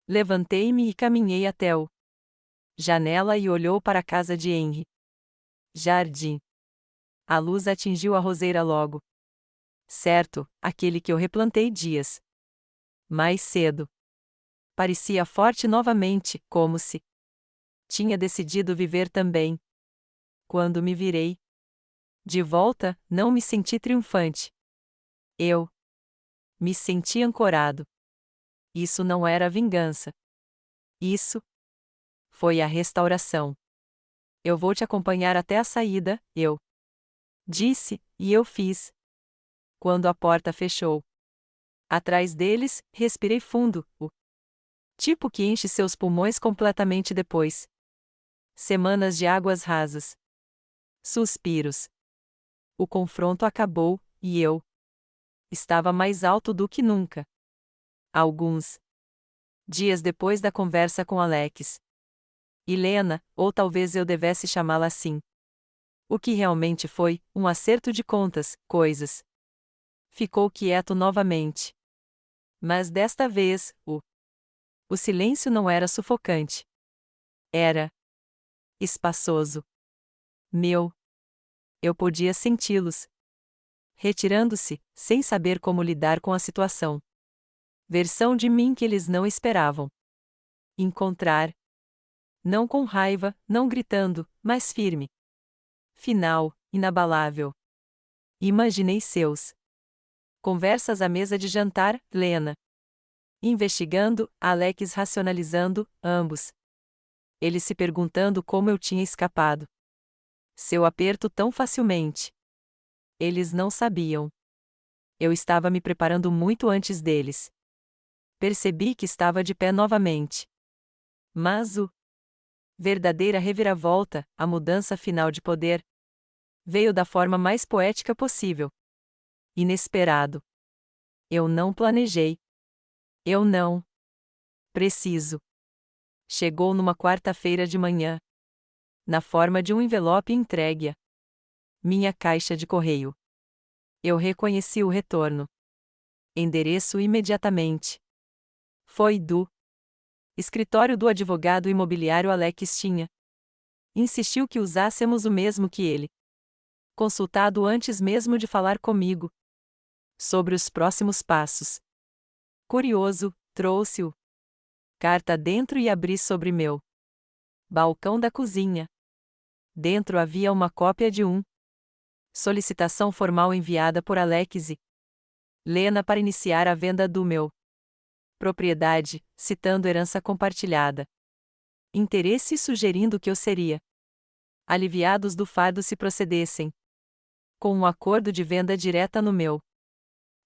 Levantei-me e caminhei até o janela e olhou para a casa de Henry. Jardim. A luz atingiu a roseira logo. Certo, aquele que eu replantei dias mais cedo. Parecia forte novamente, como se tinha decidido viver também. Quando me virei de volta, não me senti triunfante. Eu me senti ancorado. Isso não era vingança. Isso foi a restauração. Eu vou te acompanhar até a saída, eu disse, e eu fiz. Quando a porta fechou atrás deles, respirei fundo, o tipo que enche seus pulmões completamente depois. Semanas de águas rasas. Suspiros. O confronto acabou, e eu estava mais alto do que nunca. Alguns dias depois da conversa com Alex. Helena, ou talvez eu devesse chamá-la assim. O que realmente foi, um acerto de contas, coisas. Ficou quieto novamente. Mas desta vez, o silêncio não era sufocante. Era espaçoso. Eu podia senti-los retirando-se, sem saber como lidar com a situação. Versão de mim que eles não esperavam encontrar. Não com raiva, não gritando, mas firme. Final, inabalável. Imaginei seus conversas à mesa de jantar, Lena investigando, Alex racionalizando, ambos. Ele se perguntando como eu tinha escapado. Seu aperto tão facilmente. Eles não sabiam. Eu estava me preparando muito antes deles. Percebi que estava de pé novamente. Mas o verdadeira reviravolta, a mudança final de poder, veio da forma mais poética possível. Inesperado. Eu não planejei. Eu não preciso. Chegou numa quarta-feira de manhã. Na forma de um envelope entregue à minha caixa de correio. Eu reconheci o retorno. Endereço imediatamente. Foi do escritório do advogado imobiliário Alex tinha. Insistiu que usássemos o mesmo que ele. Consultado antes mesmo de falar comigo. Sobre os próximos passos. Curioso, trouxe-o carta dentro e abri sobre meu balcão da cozinha. Dentro havia uma cópia de solicitação formal enviada por Alex e Lena para iniciar a venda do meu propriedade, citando herança compartilhada. Interesse e sugerindo que eu seria aliviados do fardo se procedessem com um acordo de venda direta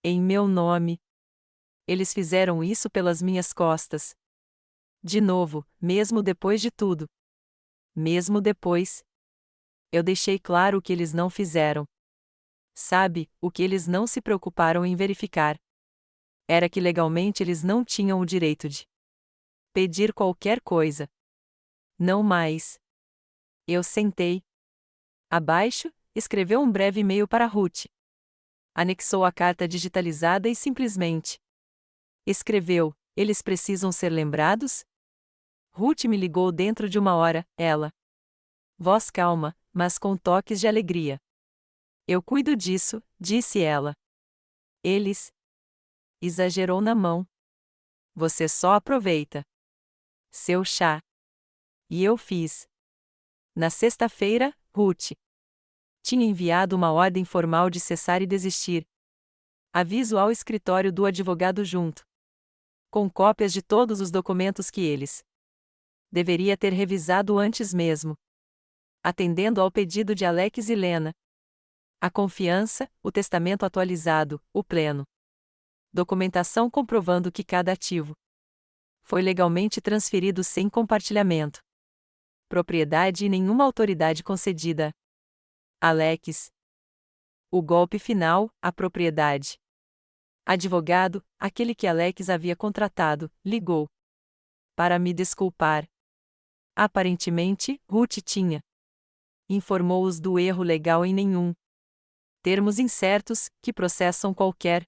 em meu nome. Eles fizeram isso pelas minhas costas. De novo, mesmo depois de tudo. Mesmo depois. Eu deixei claro o que eles não fizeram. Sabe, o que eles não se preocuparam em verificar era que legalmente eles não tinham o direito de pedir qualquer coisa. Não mais. Eu sentei abaixo, escreveu um breve e-mail para Ruth. Anexou a carta digitalizada e simplesmente escreveu: eles precisam ser lembrados? Ruth me ligou dentro de 1 hora, ela. Voz calma, mas com toques de alegria. Eu cuido disso, disse ela. Eles. Exagerou na mão. Você só aproveita seu chá. E eu fiz. Na sexta-feira, Ruth tinha enviado uma ordem formal de cessar e desistir. Aviso ao escritório do advogado junto com cópias de todos os documentos que eles deveria ter revisado antes mesmo. Atendendo ao pedido de Alex e Lena. A confiança, o testamento atualizado, o pleno. Documentação comprovando que cada ativo foi legalmente transferido sem compartilhamento. Propriedade e nenhuma autoridade concedida. Alex. O golpe final, a propriedade. Advogado, aquele que Alex havia contratado, ligou para me desculpar. Aparentemente, Ruth tinha informou-os do erro legal em nenhum termos incertos, que processam qualquer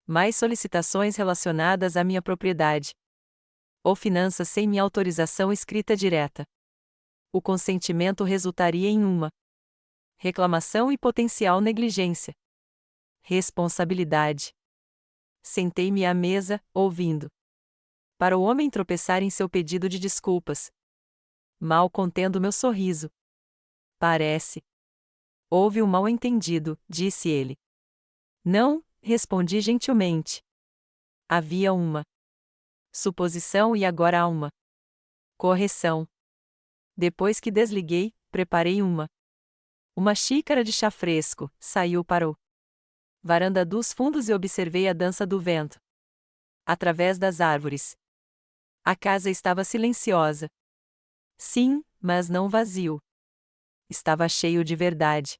mais solicitações relacionadas à minha propriedade ou finanças sem minha autorização escrita direta. O consentimento resultaria em uma reclamação e potencial negligência. Responsabilidade. Sentei-me à mesa, ouvindo para o homem tropeçar em seu pedido de desculpas. Mal contendo meu sorriso. Parece. Houve um mal-entendido, disse ele. Não, respondi gentilmente. Havia uma suposição e agora há uma correção. Depois que desliguei, preparei uma xícara de chá fresco, saiu para o varanda dos fundos e observei a dança do vento através das árvores. A casa estava silenciosa. Sim, mas não vazio. Estava cheio de verdade.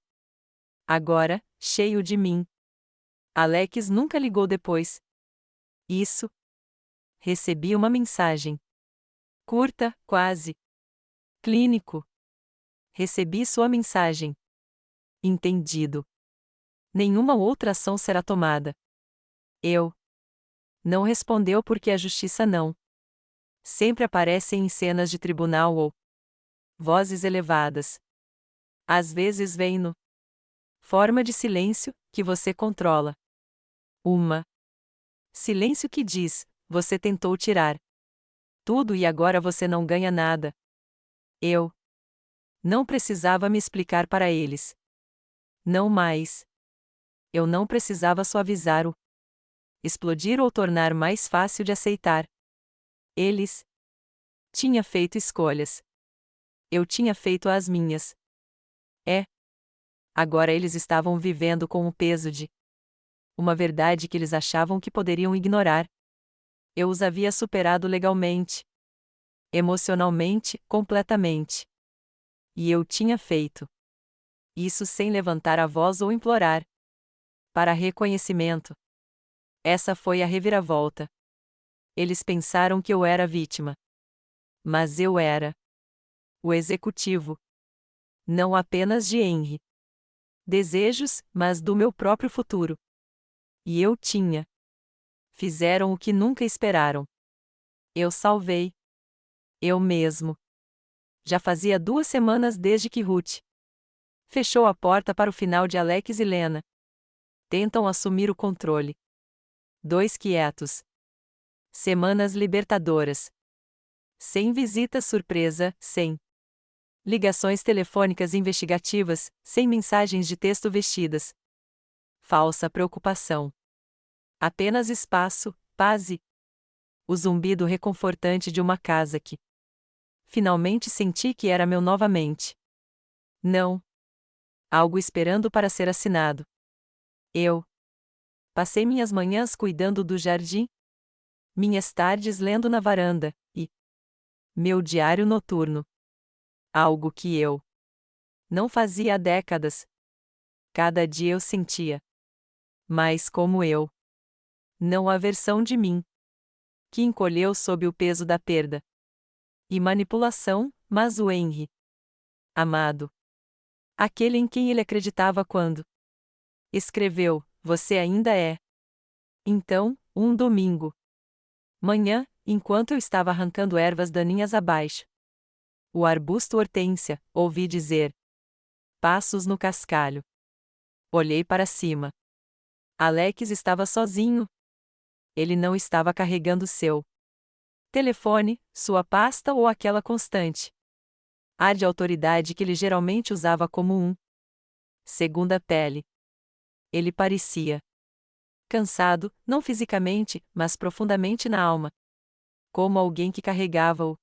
Agora, cheio de mim. Alex nunca ligou depois. Isso. Recebi uma mensagem. Curta, quase. Clínico. Recebi sua mensagem. Entendido. Nenhuma outra ação será tomada. Eu. Não respondeu porque a justiça não. Sempre aparecem em cenas de tribunal ou vozes elevadas. Às vezes vem no forma de silêncio, que você controla. Silêncio que diz, você tentou tirar tudo e agora você não ganha nada. Eu não precisava me explicar para eles. Não mais. Eu não precisava suavizar o explodir ou tornar mais fácil de aceitar. Eles tinha feito escolhas. Eu tinha feito as minhas. Agora eles estavam vivendo com o peso de uma verdade que eles achavam que poderiam ignorar. Eu os havia superado legalmente. Emocionalmente, completamente. E eu tinha feito isso sem levantar a voz ou implorar para reconhecimento. Essa foi a reviravolta. Eles pensaram que eu era vítima. Mas eu era o executivo. Não apenas de Henry desejos, mas do meu próprio futuro. E eu tinha. Fizeram o que nunca esperaram. Eu salvei. Eu mesmo. Já fazia 2 semanas desde que Ruth fechou a porta para o final de Alex e Lena. Tentam assumir o controle. 2 quietos. Semanas libertadoras. Sem visita surpresa, sem ligações telefônicas investigativas, sem mensagens de texto vestidas. Falsa preocupação. Apenas espaço, paz e o zumbido reconfortante de uma casa que finalmente senti que era meu novamente. Não. Algo esperando para ser assinado. Eu passei minhas manhãs cuidando do jardim, minhas tardes lendo na varanda, e meu diário noturno. Algo que eu não fazia há décadas. Cada dia eu sentia. Mas como eu. Não a versão de mim que encolheu sob o peso da perda e manipulação, mas o Henry amado. Aquele em quem ele acreditava quando escreveu: Você ainda é. Então, um domingo. Manhã, enquanto eu estava arrancando ervas daninhas abaixo. O arbusto hortênsia, ouvi dizer. Passos no cascalho. Olhei para cima. Alex estava sozinho. Ele não estava carregando seu telefone, sua pasta ou aquela constante ar de autoridade que ele geralmente usava como segunda pele. Ele parecia cansado, não fisicamente, mas profundamente na alma. Como alguém que carregava o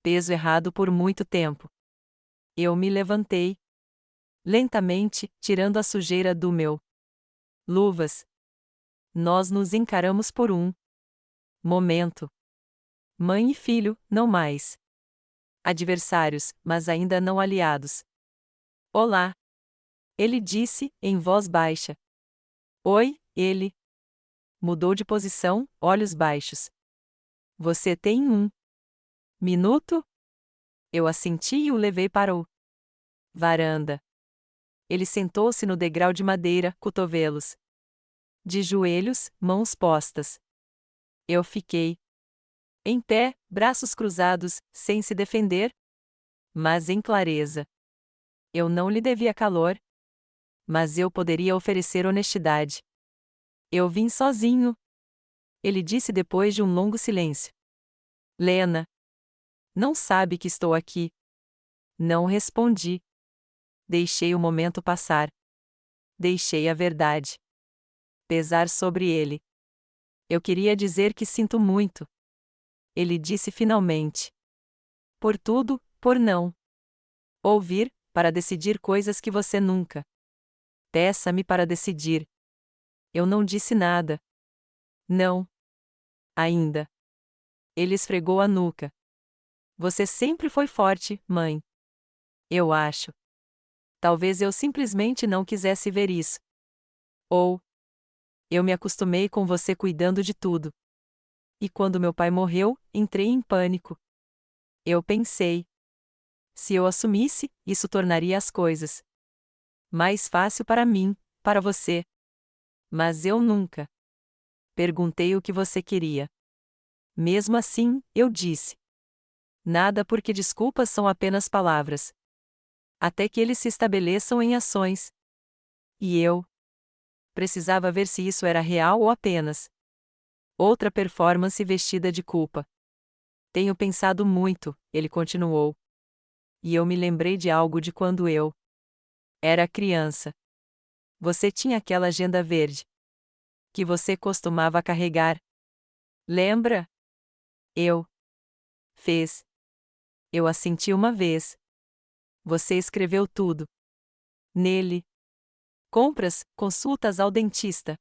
peso errado por muito tempo. Eu me levantei lentamente, tirando a sujeira do meu luvas. Nós nos encaramos por momento. Mãe e filho, não mais adversários, mas ainda não aliados. Olá. Ele disse, em voz baixa. Oi, ele mudou de posição, olhos baixos. Você tem minuto? Eu assenti e o levei para o varanda. Ele sentou-se no degrau de madeira, cotovelos de joelhos, mãos postas. Eu fiquei em pé, braços cruzados, sem se defender, mas em clareza. Eu não lhe devia calor, mas eu poderia oferecer honestidade. Eu vim sozinho. Ele disse depois de um longo silêncio. Lena. Não sabe que estou aqui. Não respondi. Deixei o momento passar. Deixei a verdade pesar sobre ele. Eu queria dizer que sinto muito. Ele disse finalmente. Por tudo, por não ouvir, para decidir coisas que você nunca. Peça-me para decidir. Eu não disse nada. Não. Ainda. Ele esfregou a nuca. Você sempre foi forte, mãe. Eu acho. Talvez eu simplesmente não quisesse ver isso. Ou eu me acostumei com você cuidando de tudo. E quando meu pai morreu, entrei em pânico. Eu pensei. Se eu assumisse, isso tornaria as coisas mais fácil para mim, para você. Mas eu nunca perguntei o que você queria. Mesmo assim, eu disse. Nada porque desculpas são apenas palavras. Até que eles se estabeleçam em ações. E eu precisava ver se isso era real ou apenas outra performance vestida de culpa. Tenho pensado muito, ele continuou. E eu me lembrei de algo de quando eu era criança. Você tinha aquela agenda verde que você costumava carregar. Lembra? Eu fez. Eu assenti uma vez. Você escreveu tudo nele. Compras, consultas ao dentista.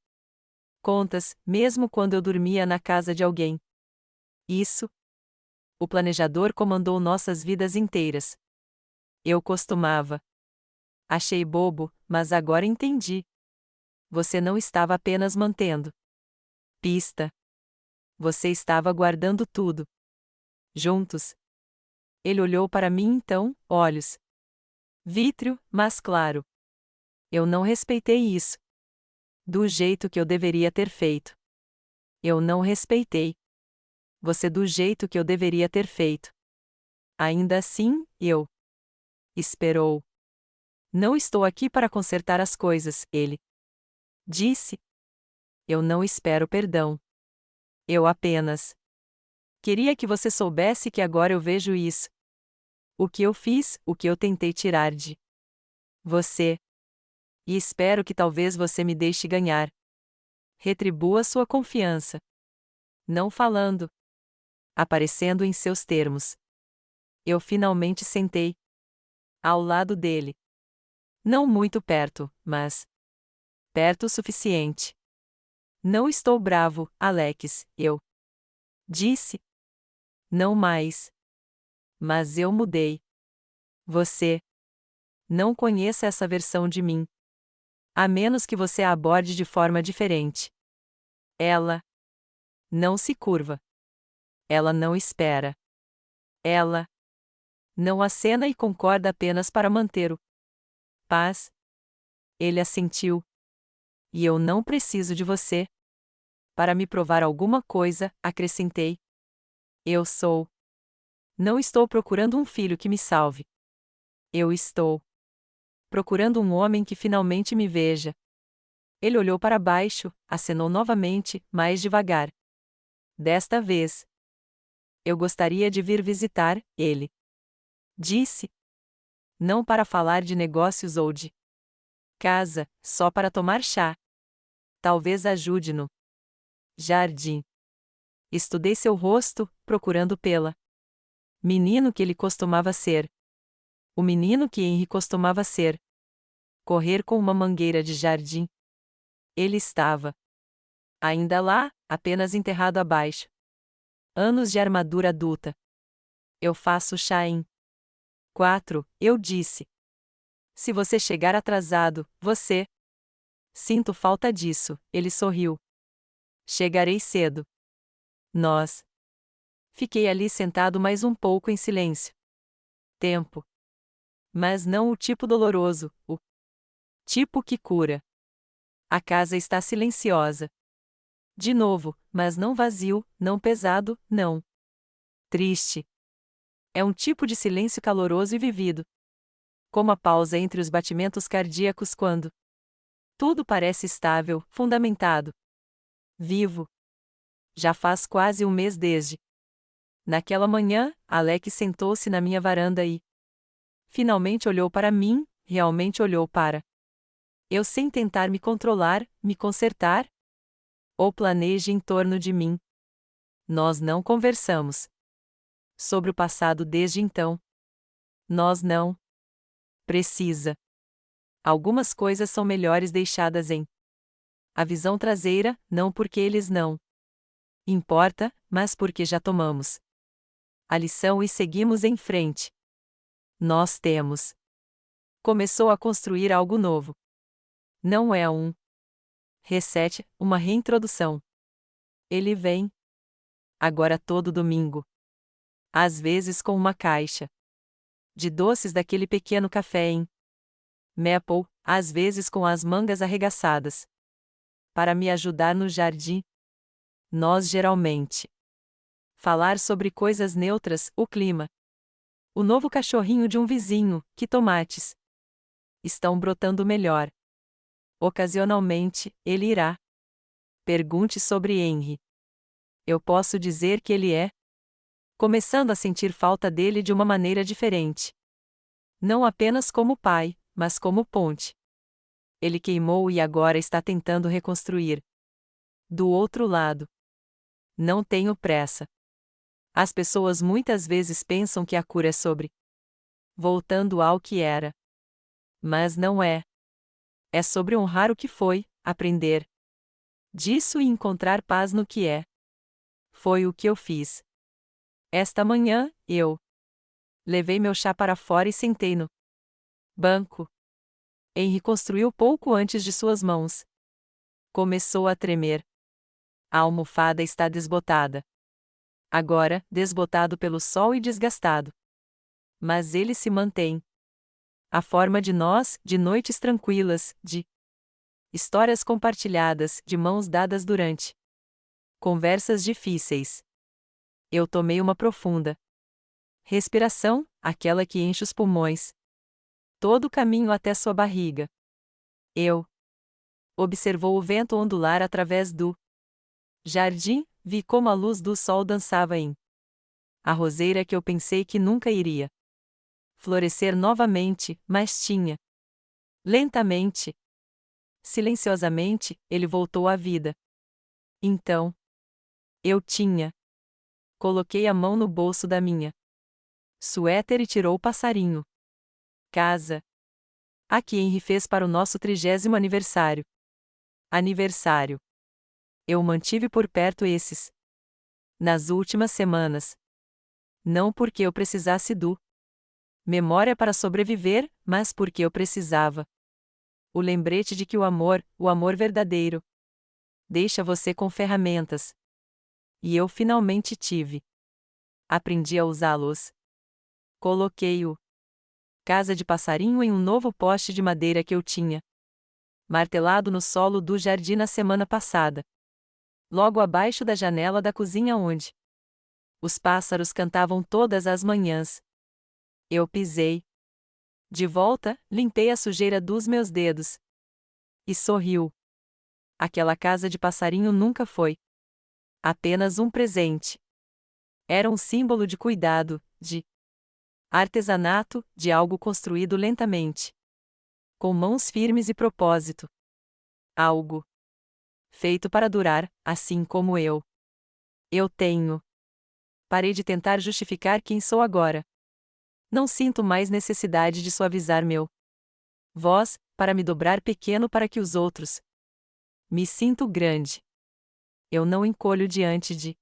Contas, mesmo quando eu dormia na casa de alguém. Isso. O planejador comandou nossas vidas inteiras. Eu costumava. Achei bobo, mas agora entendi. Você não estava apenas mantendo pista. Você estava guardando tudo. Juntos. Ele olhou para mim então, olhos vítreo, mas claro. Eu não respeitei isso do jeito que eu deveria ter feito. Eu não respeitei você do jeito que eu deveria ter feito. Ainda assim, eu esperou. Não estou aqui para consertar as coisas, ele disse. Eu não espero perdão. Eu apenas Queria que você soubesse que agora eu vejo isso. O que eu fiz, o que eu tentei tirar de você. E espero que talvez você me deixe ganhar. Retribua sua confiança. Não falando. Aparecendo em seus termos. Eu finalmente sentei ao lado dele. Não muito perto, mas perto o suficiente. Não estou bravo, Alex, eu disse. Não mais. Mas eu mudei. Você não conheça essa versão de mim. A menos que você a aborde de forma diferente. Ela não se curva. Ela não espera. Ela não acena e concorda apenas para manter o paz. Ele assentiu. E eu não preciso de você. Para me provar alguma coisa, acrescentei. Eu sou. Não estou procurando um filho que me salve. Eu estou procurando um homem que finalmente me veja. Ele olhou para baixo, acenou novamente, mais devagar. Desta vez. Eu gostaria de vir visitar, ele disse. Não para falar de negócios ou de casa, só para tomar chá. Talvez ajude no jardim. Estudei seu rosto, procurando pela menino que ele costumava ser. O menino que Henry costumava ser. Correr com uma mangueira de jardim. Ele estava ainda lá, apenas enterrado abaixo. Anos de armadura adulta. Eu faço chá em 4, eu disse. Se você chegar atrasado, você. Sinto falta disso, ele sorriu. Chegarei cedo. Nós. Fiquei ali sentado mais um pouco em silêncio. Tempo. Mas não o tipo doloroso, o tipo que cura. A casa está silenciosa. De novo, mas não vazio, não pesado, não triste. É um tipo de silêncio caloroso e vivido. Como a pausa entre os batimentos cardíacos quando tudo parece estável, fundamentado. Vivo. Já faz quase um mês desde. Naquela manhã, Alex sentou-se na minha varanda e finalmente olhou para mim, realmente olhou para eu sem tentar me controlar, me consertar, ou planeje em torno de mim. Nós não conversamos sobre o passado desde então. Nós não precisa. Algumas coisas são melhores deixadas em a visão traseira, não porque eles não importa, mas porque já tomamos a lição e seguimos em frente. Nós temos começou a construir algo novo. Não é um reset, uma reintrodução. Ele vem agora todo domingo. Às vezes com uma caixa de doces daquele pequeno café em Maple, às vezes com as mangas arregaçadas. Para me ajudar no jardim. Nós geralmente falar sobre coisas neutras, o clima. O novo cachorrinho de um vizinho, que tomates estão brotando melhor. Ocasionalmente, ele irá. Pergunte sobre Henry. Eu posso dizer que ele é começando a sentir falta dele de uma maneira diferente. Não apenas como pai, mas como ponte. Ele queimou e agora está tentando reconstruir. Do outro lado. Não tenho pressa. As pessoas muitas vezes pensam que a cura é sobre voltando ao que era. Mas não é. É sobre honrar o que foi, aprender disso e encontrar paz no que é. Foi o que eu fiz. Esta manhã, eu levei meu chá para fora e sentei no banco. Henry construiu pouco antes de suas mãos. Começou a tremer. A almofada está desbotada. Agora, desbotado pelo sol e desgastado. Mas ele se mantém. A forma de nós, de noites tranquilas, de histórias compartilhadas, de mãos dadas durante conversas difíceis. Eu tomei uma profunda respiração, aquela que enche os pulmões. Todo o caminho até sua barriga. Eu observou o vento ondular através do jardim, vi como a luz do sol dançava em A roseira que eu pensei que nunca iria florescer novamente, mas tinha. Lentamente, silenciosamente, ele voltou à vida. Então, eu tinha. Coloquei a mão no bolso da minha suéter e tirou o passarinho. Casa. A que Henry fez para o nosso 30º aniversário. Aniversário. Eu mantive por perto esses. Nas últimas semanas. Não porque eu precisasse do memória para sobreviver, mas porque eu precisava. O lembrete de que o amor verdadeiro, deixa você com ferramentas. E eu finalmente tive. Aprendi a usá-los. Coloquei o casa de passarinho em um novo poste de madeira que eu tinha martelado no solo do jardim na semana passada. Logo abaixo da janela da cozinha onde os pássaros cantavam todas as manhãs. Eu pisei. De volta, limpei a sujeira dos meus dedos. E sorriu. Aquela casa de passarinho nunca foi apenas um presente. Era um símbolo de cuidado, de artesanato, de algo construído lentamente, com mãos firmes e propósito. Algo feito para durar, assim como eu. Eu tenho. Parei de tentar justificar quem sou agora. Não sinto mais necessidade de suavizar meu voz, para me dobrar pequeno para que os outros. Me sinto grande. Eu não encolho diante de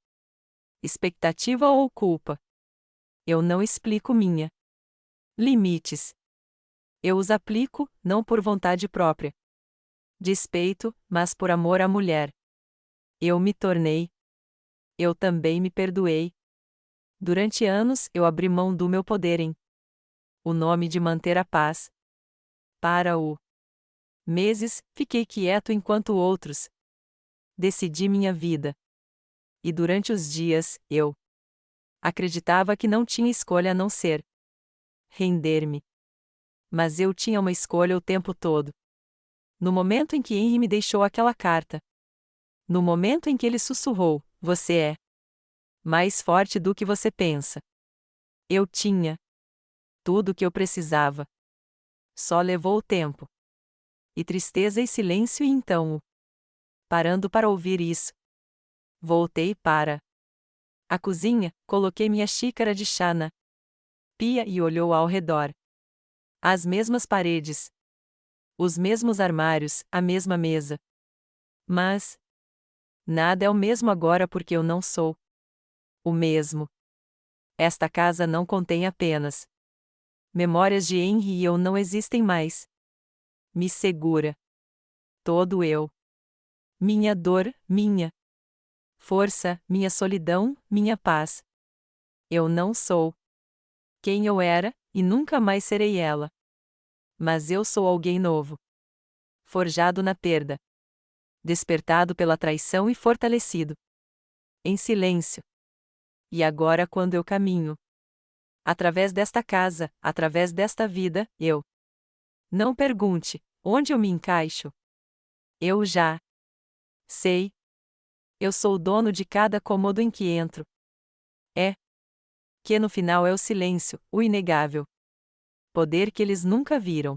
expectativa ou culpa. Eu não explico minha limites. Eu os aplico, não por vontade própria. Despeito, mas por amor à mulher. Eu me tornei. Eu também me perdoei. Durante anos eu abri mão do meu poder em o nome de manter a paz. Para o meses, fiquei quieto enquanto outros decidi minha vida. E durante os dias, eu acreditava que não tinha escolha a não ser render-me. Mas eu tinha uma escolha o tempo todo. No momento em que Henry me deixou aquela carta. No momento em que ele sussurrou, você é mais forte do que você pensa. Eu tinha tudo o que eu precisava. Só levou o tempo. E tristeza e silêncio e então parando para ouvir isso. Voltei para a cozinha, coloquei minha xícara de chá na pia e olhou ao redor. As mesmas paredes. Os mesmos armários, a mesma mesa. Mas nada é o mesmo agora porque eu não sou o mesmo. Esta casa não contém apenas memórias de Henry e eu não existem mais. Me segura. Todo eu. Minha dor, minha força, minha solidão, minha paz. Eu não sou quem eu era, e nunca mais serei ela. Mas eu sou alguém novo. Forjado na perda. Despertado pela traição e fortalecido. Em silêncio. E agora, quando eu caminho através desta casa, através desta vida, eu não pergunte onde eu me encaixo. Eu já sei. Eu sou o dono de cada cômodo em que entro. É que no final é o silêncio, o inegável poder que eles nunca viram.